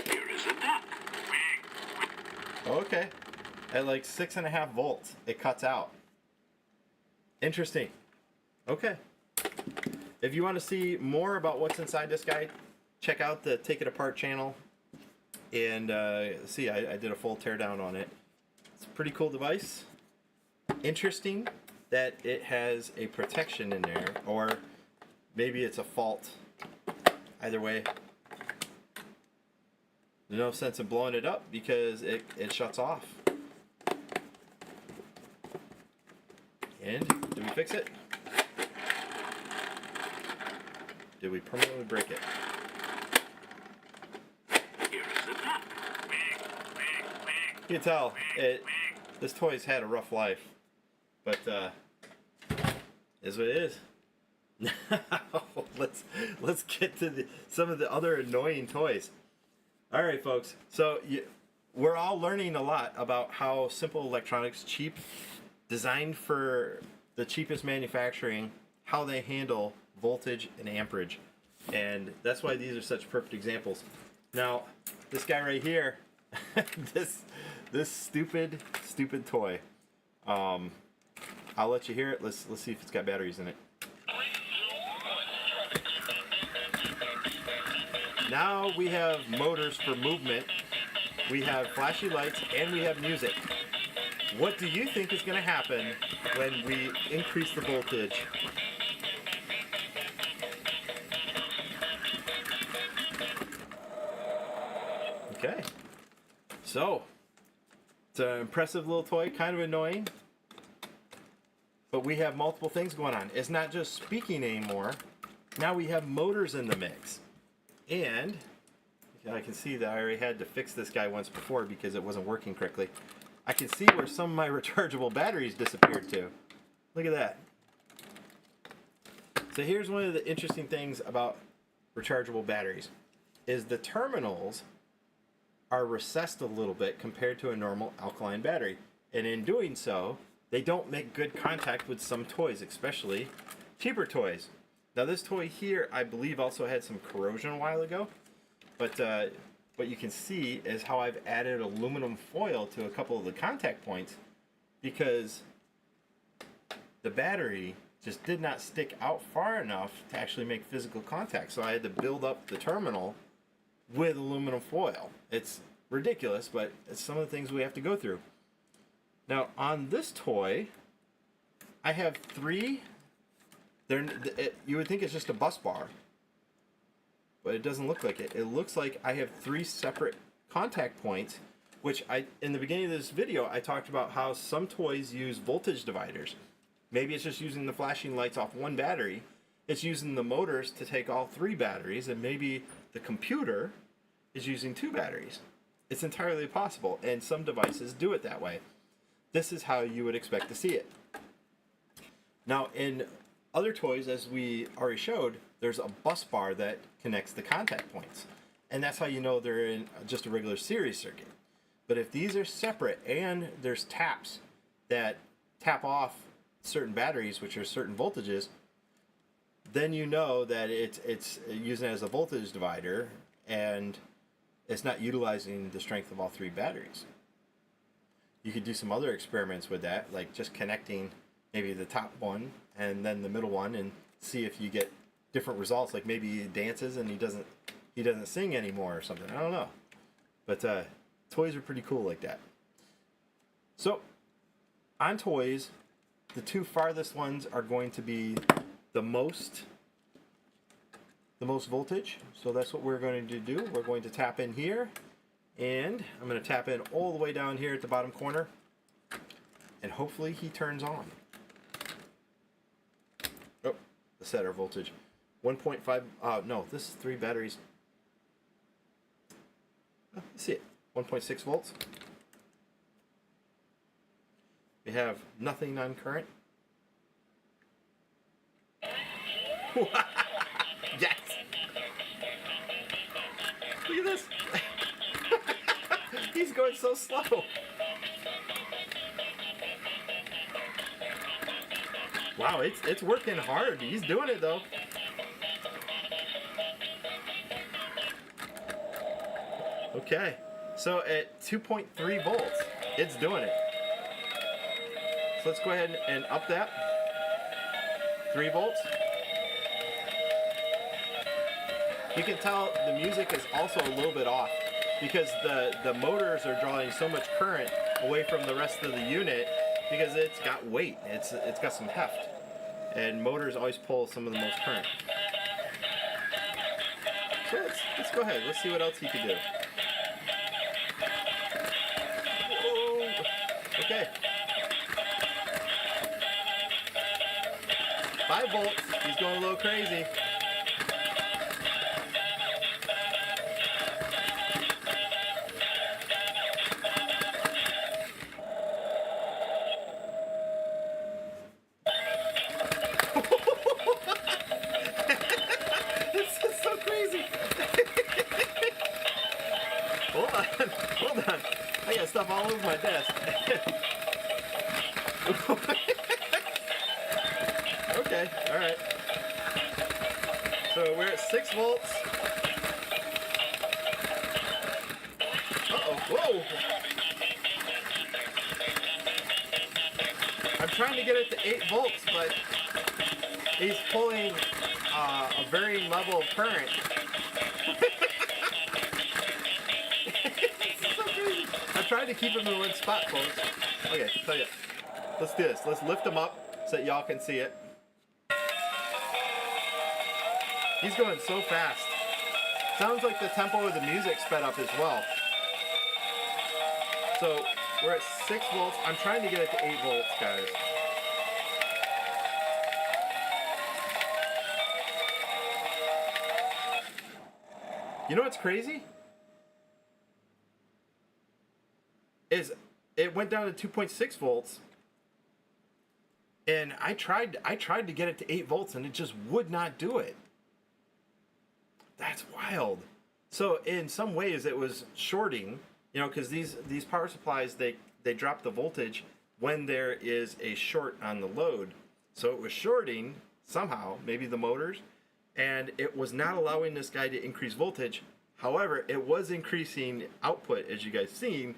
here is a duck. Okay. At like 6.5 volts, it cuts out. Interesting. Okay. If you want to see more about what's inside this guy, check out the Take It Apart channel. And see, I did a full teardown on it. It's a pretty cool device. Interesting that it has a protection in there, or maybe it's a fault. Either way, there's no sense in blowing it up because it shuts off. And did we fix it? Did we permanently break it? Here is a duck. You can tell this toy's had a rough life, but is what it is. let's get to some of the other annoying toys. All right, folks. So we're all learning a lot about how simple electronics, cheap, designed for the cheapest manufacturing, how they handle voltage and amperage, and that's why these are such perfect examples. Now, this guy right here, this stupid toy. I'll let you hear it. Let's see if it's got batteries in it. Now we have motors for movement. We have flashy lights and we have music. What do you think is going to happen when we increase the voltage? Okay. So, it's an impressive little toy, kind of annoying. But we have multiple things going on. It's not just speaking anymore. Now we have motors in the mix. And I can see that I already had to fix this guy once before because it wasn't working correctly. I can see where some of my rechargeable batteries disappeared to. Look at that. So here's one of the interesting things about rechargeable batteries is the terminals are recessed a little bit compared to a normal alkaline battery. And in doing so, they don't make good contact with some toys, especially cheaper toys. Now this toy here, I believe also had some corrosion a while ago, but what you can see is how I've added aluminum foil to a couple of the contact points because the battery just did not stick out far enough to actually make physical contact. So I had to build up the terminal with aluminum foil. It's ridiculous, but it's some of the things we have to go through. Now on this toy, I have three. You would think it's just a bus bar, but it doesn't look like it. It looks like I have three separate contact points, which in the beginning of this video, I talked about how some toys use voltage dividers. Maybe it's just using the flashing lights off one battery. It's using the motors to take all three batteries, and maybe the computer is using two batteries. It's entirely possible, and some devices do it that way. This is how you would expect to see it. Now, in other toys, as we already showed, there's a bus bar that connects the contact points. And that's how you know they're in just a regular series circuit. But if these are separate and there's taps that tap off certain batteries, which are certain voltages, then you know that it's using it as a voltage divider and it's not utilizing the strength of all three batteries. You could do some other experiments with that, like just connecting maybe the top one and then the middle one and see if you get different results. Like maybe he dances and he doesn't sing anymore or something. I don't know. But toys are pretty cool like that. So on toys, the two farthest ones are going to be the most voltage. So that's what we're going to do. We're going to tap in here, and I'm going to tap in all the way down here at the bottom corner, and hopefully he turns on. Oh, let's set our voltage. 1.5, no, this is 3 batteries. Let's see it, 1.6 volts. We have nothing on current. Yes! Look at this! He's going so slow! Wow, it's working hard. He's doing it though. Okay, so at 2.3 volts, it's doing it. So let's go ahead and up that. 3 volts. You can tell the music is also a little bit off because the motors are drawing so much current away from the rest of the unit because it's got weight. It's got some heft. And motors always pull some of the most current. So let's go ahead. Let's see what else he can do. Whoa. Okay. 5 volts. He's going a little crazy. This is so crazy. Hold on. I got stuff all over my desk. Okay, all right. So we're at 6 volts. Uh-oh, whoa! I'm trying to get it to 8 volts, but he's pulling a varying level of current. So crazy. I'm trying to keep him in one spot, folks. Okay, tell you. Let's do this. Let's lift him up so that y'all can see it. He's going so fast. Sounds like the tempo of the music sped up as well. So we're at 6 volts. I'm trying to get it to 8 volts, guys. You know what's crazy? Is it went down to 2.6 volts. And I tried to get it to 8 volts and it just would not do it. That's wild. So in some ways it was shorting, you know, because these power supplies, they drop the voltage when there is a short on the load. So it was shorting somehow, maybe the motors, and it was not allowing this guy to increase voltage. However, it was increasing output, as you guys seen,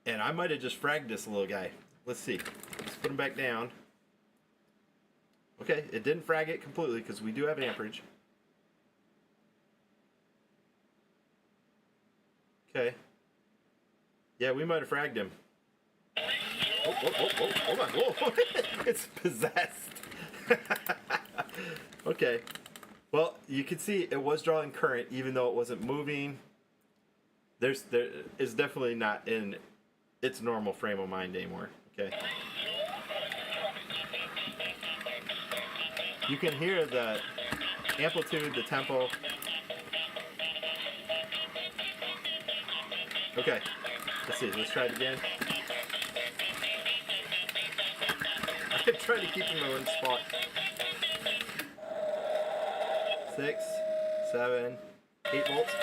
and I might have just fragged this little guy. Let's see. Let's put him back down. Okay, it didn't frag it completely because we do have amperage. Okay. Yeah, we might have fragged him. Oh, hold on. Whoa. It's possessed. Okay. Well, you can see it was drawing current even though it wasn't moving. There is definitely not in its normal frame of mind anymore. Okay. You can hear the amplitude, the tempo. Okay, let's see. Let's try it again. I'm trying to keep him in one spot. 6, 7, 8 volts.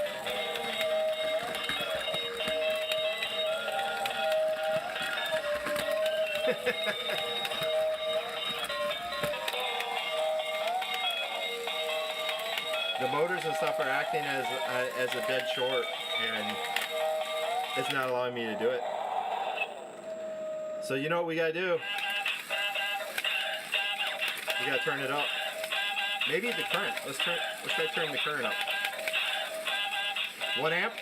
The motors and stuff are acting as a dead short, and it's not allowing me to do it. So you know what we gotta do? We gotta turn it up. Maybe the current. Let's try turning the current up. 1 amp.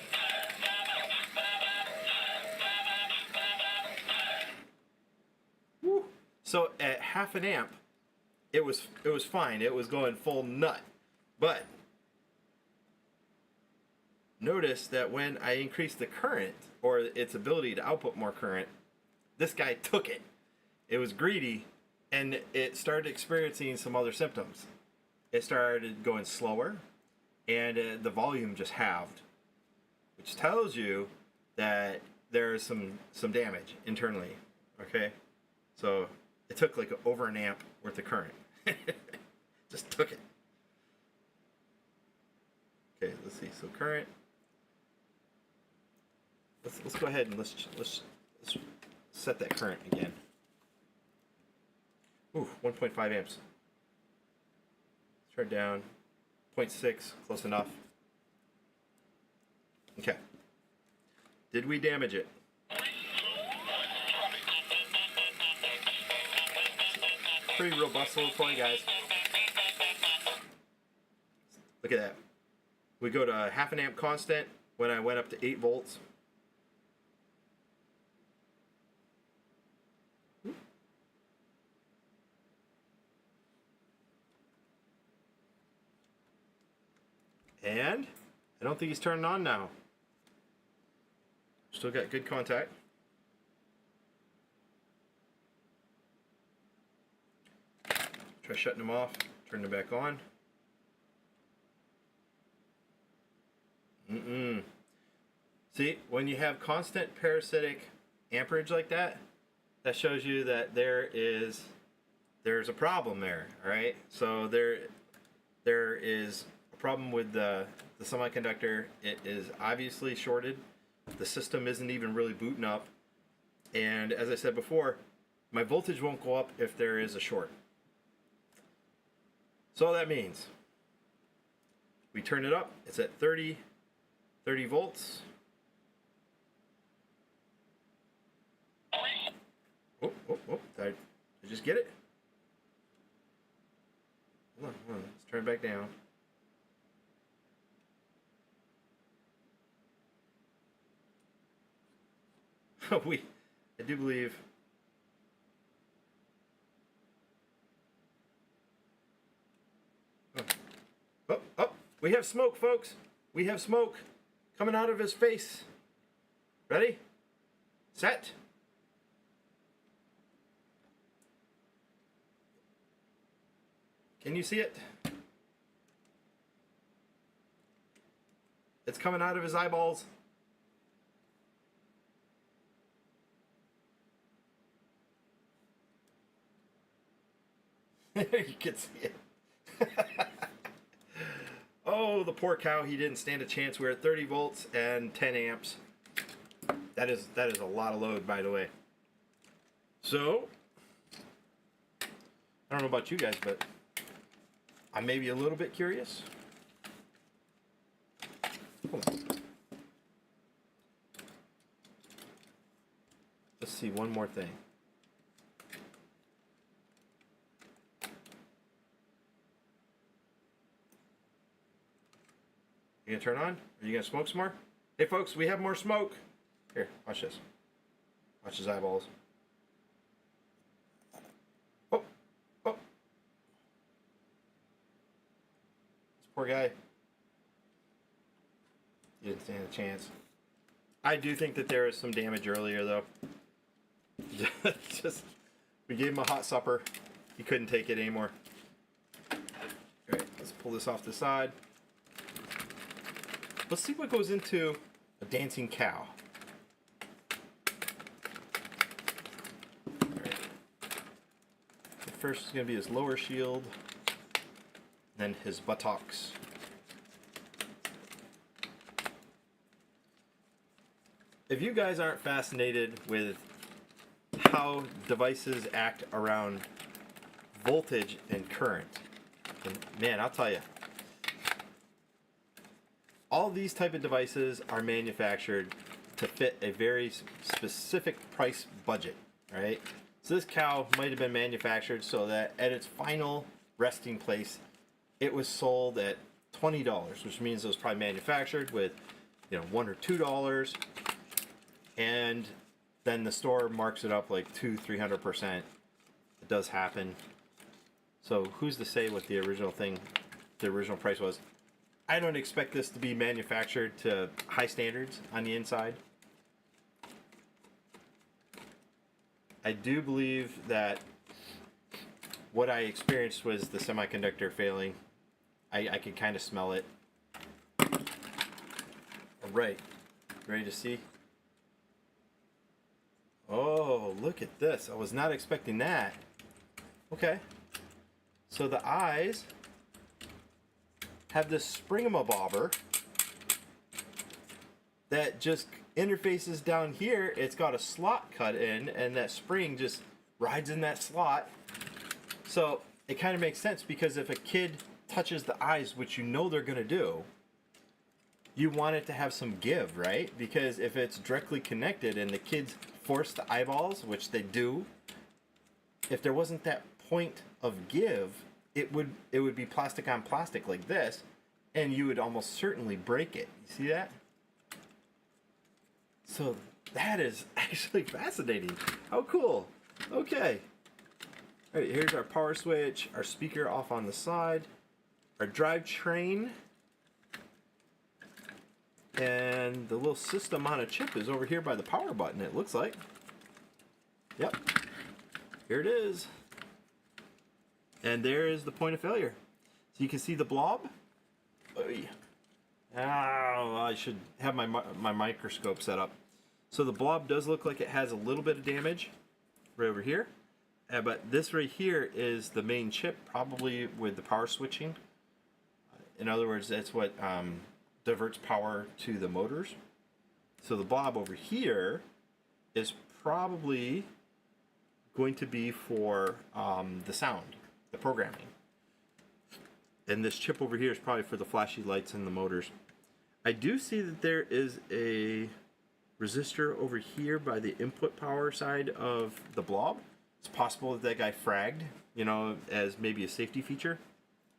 Woo. So at half an amp, it was fine. It was going full nut, but notice that when I increased the current, or its ability to output more current, this guy took it. It was greedy, and it started experiencing some other symptoms. It started going slower, and the volume just halved, which tells you that there's some damage internally. Okay, so it took like over an amp worth of current. Just took it. Okay, let's see. So current. Let's go ahead and let's set that current again. Ooh, 1.5 amps. Let's turn it down. 0.6, close enough. Okay. Did we damage it? Pretty robust little toy, guys. Look at that. We go to half an amp constant when I went up to 8 volts. And I don't think he's turning on now. Still got good contact. Try shutting him off, turn him back on. See, when you have constant parasitic amperage like that, that shows you that there's a problem there, all right? So there is a problem with the semiconductor. It is obviously shorted. The system isn't even really booting up. And as I said before, my voltage won't go up if there is a short. So all that means, we turn it up, it's at 30 volts. Oh, did I just get it? Hold on, let's turn it back down. I do believe. Oh, we have smoke, folks. We have smoke coming out of his face. Ready? Set. Can you see it? It's coming out of his eyeballs. You can see it. Oh, the poor cow, he didn't stand a chance. We're at 30 volts and 10 amps. That is a lot of load, by the way. So, I don't know about you guys, but I'm maybe a little bit curious. Hold on. Let's see one more thing. You gonna turn on? Are you gonna smoke some more? Hey folks, we have more smoke. Here, watch this. Watch his eyeballs. Oh, oh. This poor guy. He didn't stand a chance. I do think that there was some damage earlier though. Just, we gave him a hot supper. He couldn't take it anymore. Alright, let's pull this off the side. Let's see what goes into a dancing cow. Alright. First is going to be his lower shield, then his buttocks. If you guys aren't fascinated with how devices act around voltage and current, then man, I'll tell you. All these type of devices are manufactured to fit a very specific price budget, right? So this cow might have been manufactured so that at its final resting place, it was sold at $20, which means it was probably manufactured with, you know, $1 or $2, and then the store marks it up like 200-300%. It does happen. So who's to say what the original price was? I don't expect this to be manufactured to high standards on the inside. I do believe that what I experienced was the semiconductor failing. I could kind of smell it. Alright, ready to see? Oh, look at this. I was not expecting that. Okay. So the eyes have this springamabobber that just interfaces down here. It's got a slot cut in, and that spring just rides in that slot. So it kind of makes sense, because if a kid touches the eyes, which you know they're going to do, you want it to have some give, right? Because if it's directly connected and the kids force the eyeballs, which they do, if there wasn't that point of give, it would be plastic on plastic like this, and you would almost certainly break it. You see that? So that is actually fascinating. How cool. Okay. All right, here's our power switch, our speaker off on the side, our drivetrain, and the little system on a chip is over here by the power button, it looks like. Yep. Here it is. And there is the point of failure. So you can see the blob. Oy. Oh, I should have my microscope set up. So the blob does look like it has a little bit of damage right over here. But this right here is the main chip, probably with the power switching. In other words, that's what diverts power to the motors. So the blob over here is probably going to be for the sound, the programming. And this chip over here is probably for the flashy lights and the motors. I do see that there is a resistor over here by the input power side of the blob. It's possible that that guy fragged, you know, as maybe a safety feature.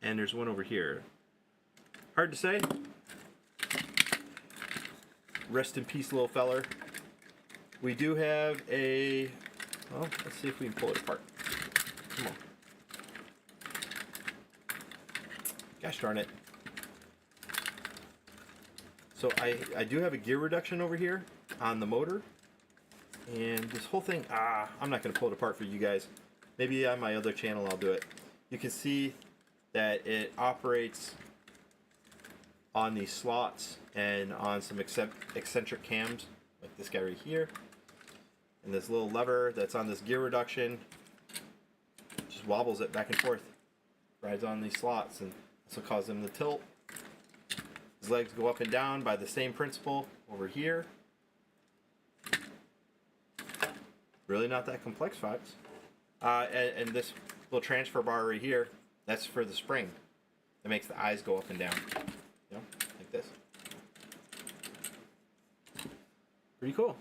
And there's one over here. Hard to say. Rest in peace, little feller. We do have a... Well, let's see if we can pull it apart. Come on. Gosh darn it. So I do have a gear reduction over here on the motor. And this whole thing, I'm not going to pull it apart for you guys. Maybe on my other channel I'll do it. You can see that it operates on these slots and on some eccentric cams, like this guy right here. And this little lever that's on this gear reduction just wobbles it back and forth. Rides on these slots, and this will cause them to tilt. His legs go up and down by the same principle over here. Really not that complex, folks. And this little transfer bar right here, that's for the spring. That makes the eyes go up and down. You know, like this. Pretty cool.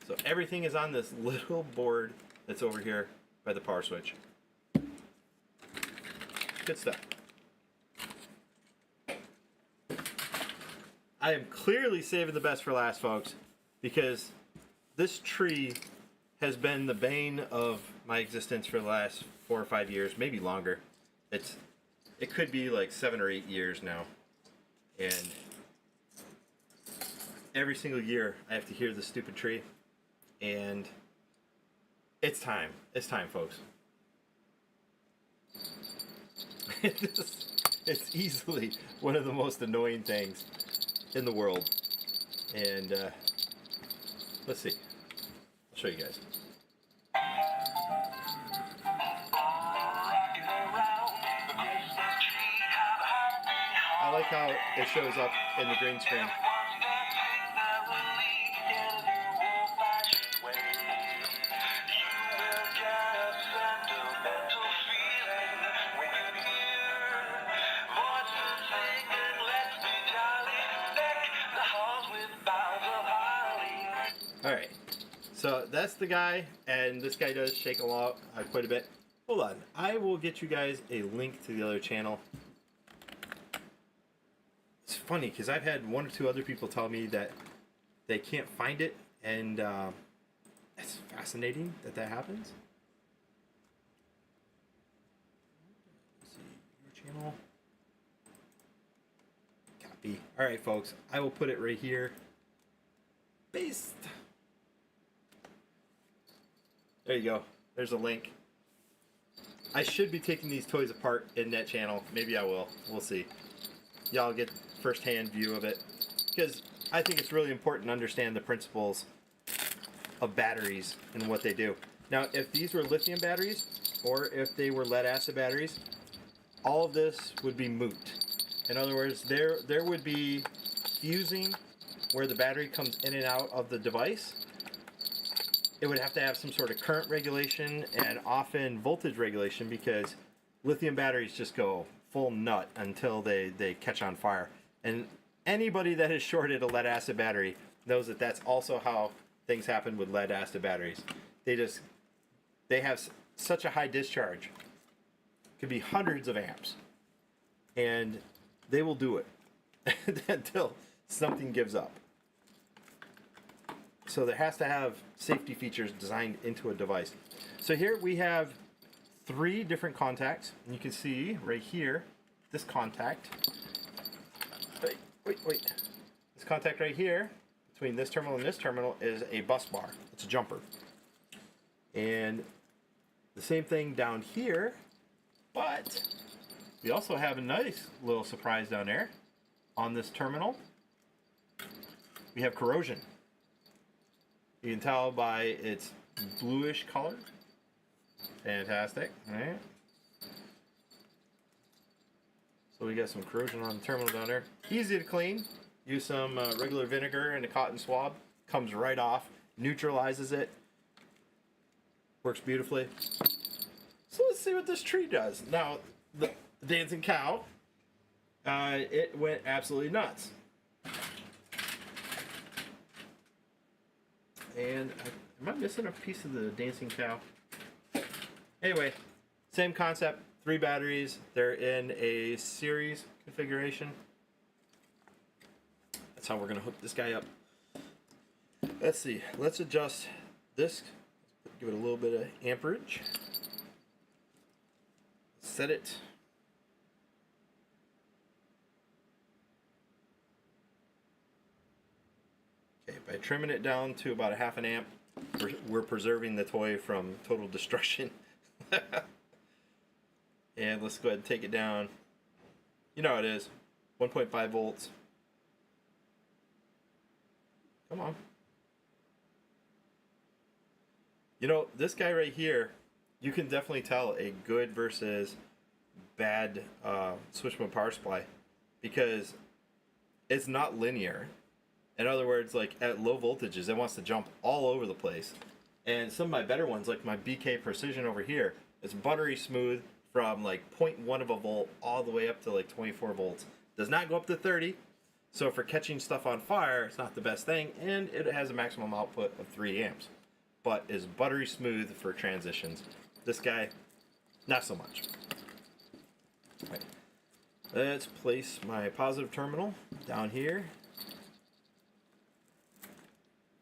So everything is on this little board that's over here by the power switch. Good stuff. I am clearly saving the best for last, folks, because this tree has been the bane of my existence for the last 4 or 5 years, maybe longer. It could be like 7 or 8 years now, and every single year I have to hear this stupid tree, and it's time. It's time, folks. It's easily one of the most annoying things in the world, and let's see. I'll show you guys. I like how it shows up in the green screen. Alright, so that's the guy, and this guy does shake a lot, quite a bit. Hold on, I will get you guys a link to the other channel. It's funny, because I've had 1 or 2 other people tell me that they can't find it, and it's fascinating that that happens. Let's see, your channel. Copy. Alright, folks, I will put it right here. Paste. There you go. There's a link. I should be taking these toys apart in that channel. Maybe I will. We'll see. Y'all get first-hand view of it. Because I think it's really important to understand the principles of batteries and what they do. Now, if these were lithium batteries, or if they were lead-acid batteries, all of this would be moot. In other words, there would be fusing where the battery comes in and out of the device. It would have to have some sort of current regulation and often voltage regulation, because lithium batteries just go full nut until they catch on fire. And anybody that has shorted a lead acid battery knows that that's also how things happen with lead acid batteries. They have such a high discharge. It could be hundreds of amps. And they will do it until something gives up. So there has to have safety features designed into a device. So here we have 3 different contacts, and you can see right here, this contact. Wait. This contact right here, between this terminal and this terminal, is a bus bar. It's a jumper. And the same thing down here, but we also have a nice little surprise down there. On this terminal, we have corrosion. You can tell by its bluish color. Fantastic, right? So we got some corrosion on the terminal down there. Easy to clean. Use some regular vinegar and a cotton swab. Comes right off. Neutralizes it. Works beautifully. So let's see what this tree does. Now, the dancing cow, it went absolutely nuts. And am I missing a piece of the dancing cow? Anyway, same concept. 3 batteries. They're in a series configuration. That's how we're going to hook this guy up. Let's see. Let's adjust this. Give it a little bit of amperage. Set it. Okay, by trimming it down to about a half an amp, we're preserving the toy from total destruction. And let's go ahead and take it down. You know how it is. 1.5 volts. Come on. You know, this guy right here you can definitely tell a good versus bad switch mode power supply because it's not linear. In other words, like at low voltages, it wants to jump all over the place. And some of my better ones, like my BK Precision over here, is buttery smooth from like 0.1 of a volt all the way up to like 24 volts. Does not go up to 30. So for catching stuff on fire, it's not the best thing. And it has a maximum output of 3 amps. But is buttery smooth for transitions. This guy, not so much. All right. Let's place my positive terminal down here.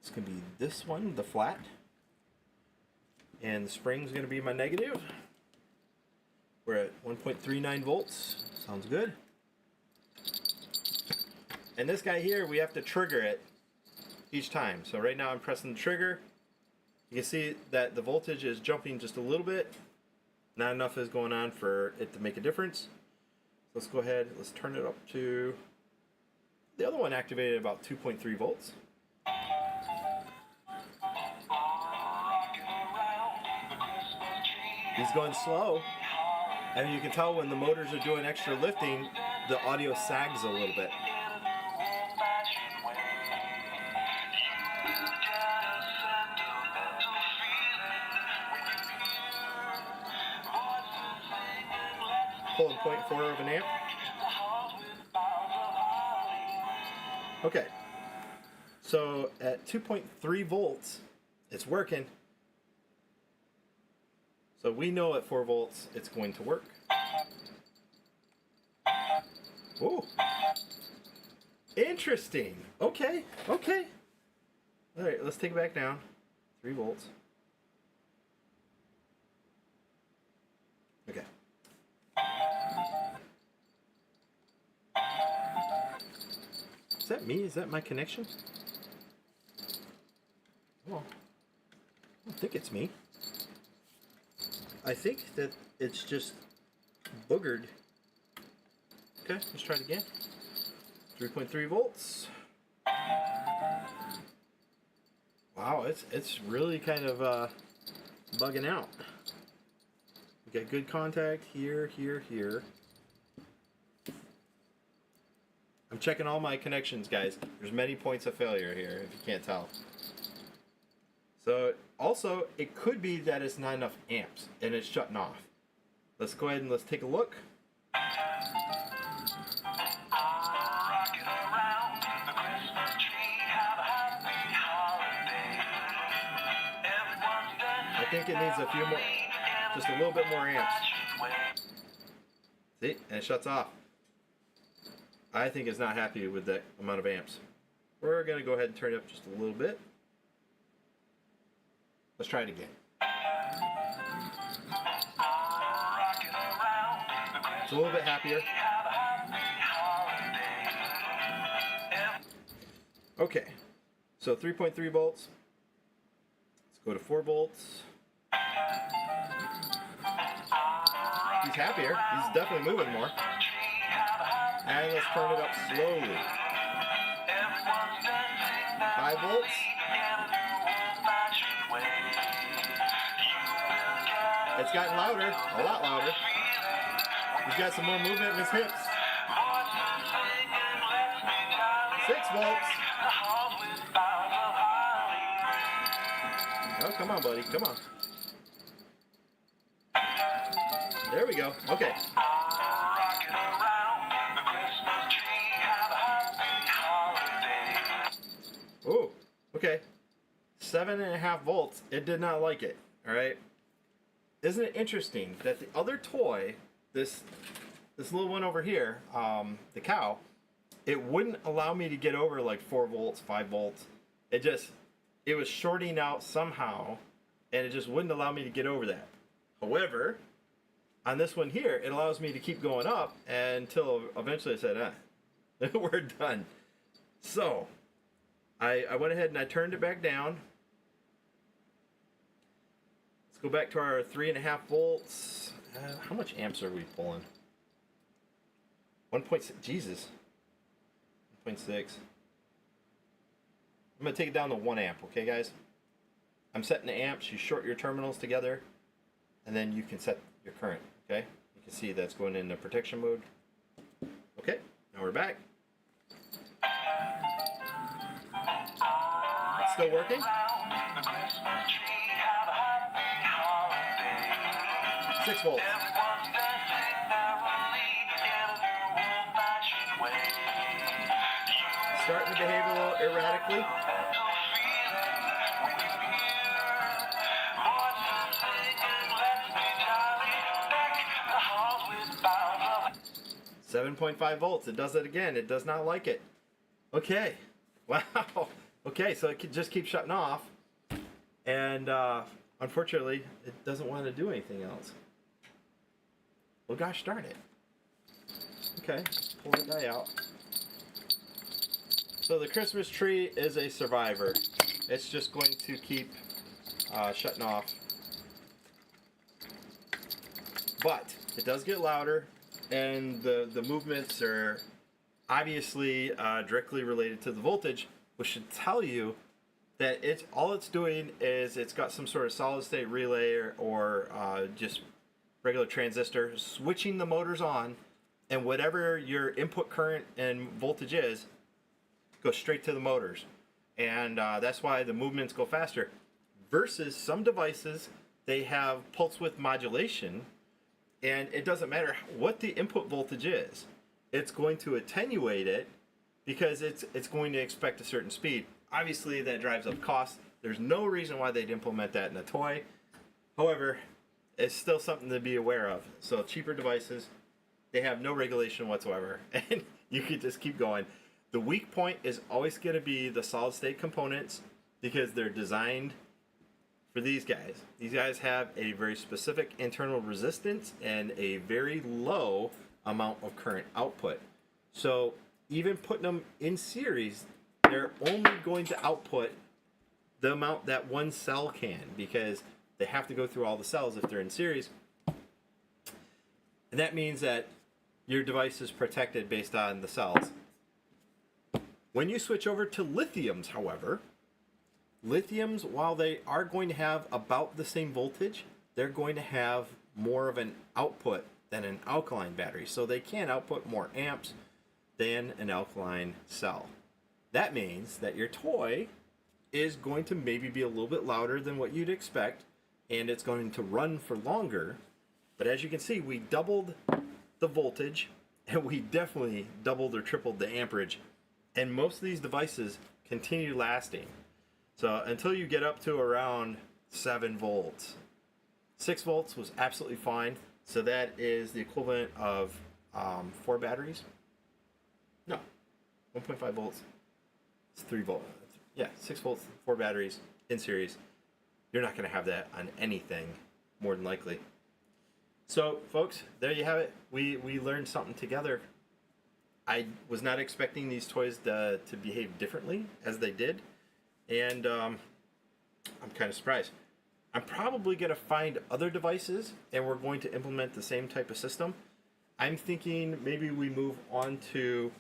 It's going to be this one, the flat. And the spring's going to be my negative. We're at 1.39 volts. Sounds good. And this guy here, we have to trigger it each time. So right now I'm pressing the trigger. You can see that the voltage is jumping just a little bit. Not enough is going on for it to make a difference. Let's go ahead, let's turn it up to, the other one activated about 2.3 volts. He's going slow, and you can tell when the motors are doing extra lifting, the audio sags a little bit. Pulling 0.4 of an amp. Okay, so at 2.3 volts, it's working. So we know at 4 volts it's going to work. Ooh. Interesting. Okay, okay. All right, let's take it back down. 3 volts. Okay. Is that me? Is that my connection? Well, I don't think it's me. I think that it's just boogered. Okay, let's try it again. 3.3 volts. Wow, it's really kind of bugging out. We got good contact here, here, here. I'm checking all my connections, guys. There's many points of failure here, if you can't tell. So, also, it could be that it's not enough amps, and it's shutting off. Let's go ahead and let's take a look. I think it needs a few more, just a little bit more amps. See, and it shuts off. I think it's not happy with that amount of amps. We're going to go ahead and turn it up just a little bit. Let's try it again. It's a little bit happier. Okay, so 3.3 volts. Let's go to 4 volts. He's happier. He's definitely moving more. And let's turn it up slowly. 5 volts. It's gotten louder, a lot louder. He's got some more movement in his hips. 6 volts. Oh, come on, buddy, come on. There we go. Okay. Oh, okay. 7.5 volts. It did not like it. All right. Isn't it interesting that the other toy, this little one over here, the cow, it wouldn't allow me to get over like 4 volts, 5 volts. It was shorting out somehow, and it just wouldn't allow me to get over that. However, on this one here, it allows me to keep going up until eventually I said, we're done. So, I went ahead and I turned it back down. Let's go back to our 3.5 volts. How much amps are we pulling? 1.6. Jesus. 1.6. I'm going to take it down to 1 amp, okay, guys? I'm setting the amps. You short your terminals together, and then you can set your current. Okay, you can see that's going into protection mode. Okay, now we're back. It's still working. 6 volts. Starting to behave a little erratically. .5 volts. It does it again. It does not like it. Okay. Wow. Okay, so it just keeps shutting off. And unfortunately, it doesn't want to do anything else. Well, gosh darn it. Okay, pull the guy out. So the Christmas tree is a survivor. It's just going to keep shutting off. But it does get louder, and the movements are obviously directly related to the voltage, which should tell you that all it's doing is it's got some sort of solid state relay or just regular transistor switching the motors on, and whatever your input current and voltage is goes straight to the motors, and that's why the movements go faster. Versus some devices, they have pulse width modulation, and it doesn't matter what the input voltage is, it's going to attenuate it because it's going to expect a certain speed. Obviously, that drives up cost. There's no reason why they'd implement that in a toy. However, it's still something to be aware of. So cheaper devices, they have no regulation whatsoever, and you can just keep going. The weak point is always going to be the solid state components because they're designed for these guys. These guys have a very specific internal resistance and a very low amount of current output. So even putting them in series, they're only going to output the amount that one cell can because they have to go through all the cells if they're in series. And that means that your device is protected based on the cells. When you switch over to lithiums, however, lithiums, while they are going to have about the same voltage, they're going to have more of an output than an alkaline battery. So they can output more amps than an alkaline cell. That means that your toy is going to maybe be a little bit louder than what you'd expect, and it's going to run for longer. But as you can see, we doubled the voltage, and we definitely doubled or tripled the amperage. And most of these devices continue lasting. So until you get up to around 7 volts. 6 volts was absolutely fine. So that is the equivalent of 4 batteries. No, 1.5 volts. It's 3 volts. Yeah, 6 volts, 4 batteries in series. You're not going to have that on anything, more than likely. So, folks, there you have it. We learned something together. I was not expecting these toys to behave differently as they did, and I'm kind of surprised. I'm probably going to find other devices, and we're going to implement the same type of system. I'm thinking maybe we move on to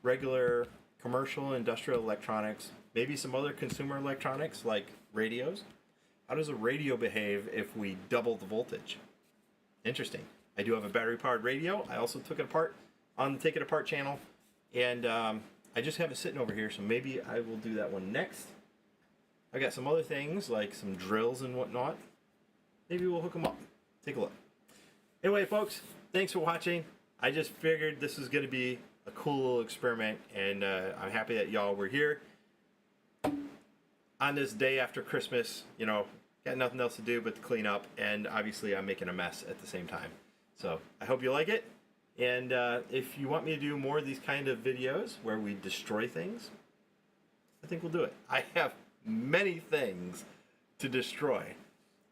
regular commercial industrial electronics, maybe some other consumer electronics like radios. How does a radio behave if we double the voltage? Interesting. I do have a battery-powered radio. I also took it apart on the Take It Apart channel, and I just have it sitting over here, so maybe I will do that one next. I got some other things like some drills and whatnot. Maybe we'll hook them up. Take a look. Anyway, folks, thanks for watching. I just figured this was going to be a cool little experiment, and I'm happy that y'all were here on this day after Christmas. You know, got nothing else to do but to clean up, and obviously I'm making a mess at the same time. So I hope you like it. And if you want me to do more of these kind of videos where we destroy things, I think we'll do it. I have many things to destroy.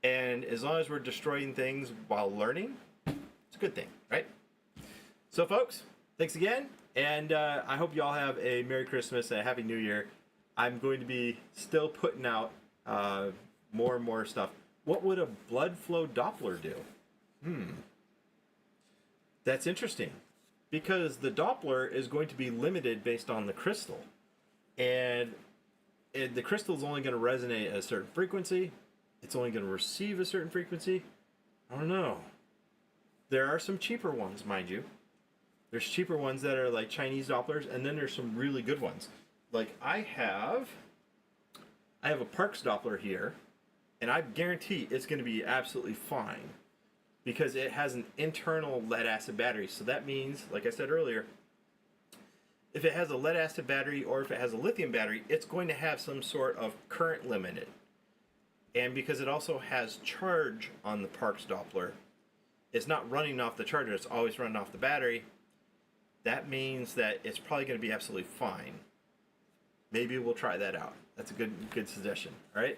And as long as we're destroying things while learning, it's a good thing, right? So, folks, thanks again. And I hope you all have a Merry Christmas and a Happy New Year. I'm going to be still putting out more and more stuff. What would a blood flow Doppler do? That's interesting, because the Doppler is going to be limited based on the crystal, and the crystal is only going to resonate at a certain frequency. It's only going to receive a certain frequency, I don't know. There are some cheaper ones, mind you. There's cheaper ones that are like Chinese Dopplers, and then there's some really good ones. Like I have a Parks Doppler here, and I guarantee it's going to be absolutely fine because it has an internal lead acid battery. So that means, like I said earlier, if it has a lead acid battery or if it has a lithium battery, it's going to have some sort of current limit in it. And because it also has charge on the Parks Doppler, it's not running off the charger, it's always running off the battery. That means that it's probably going to be absolutely fine. Maybe we'll try that out. That's a good suggestion. All right.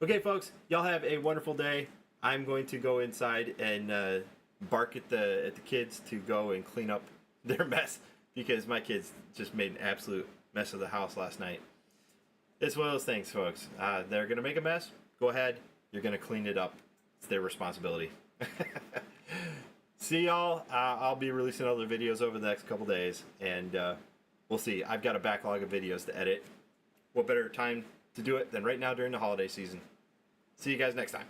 Okay, folks. Y'all have a wonderful day. I'm going to go inside and bark at the kids to go and clean up their mess because my kids just made an absolute mess of the house last night. It's one of those things, folks. They're gonna make a mess. Go ahead. You're gonna clean it up. It's their responsibility. See y'all. I'll be releasing other videos over the next couple days, and we'll see. I've got a backlog of videos to edit. What better time to do it than right now during the holiday season? See you guys next time.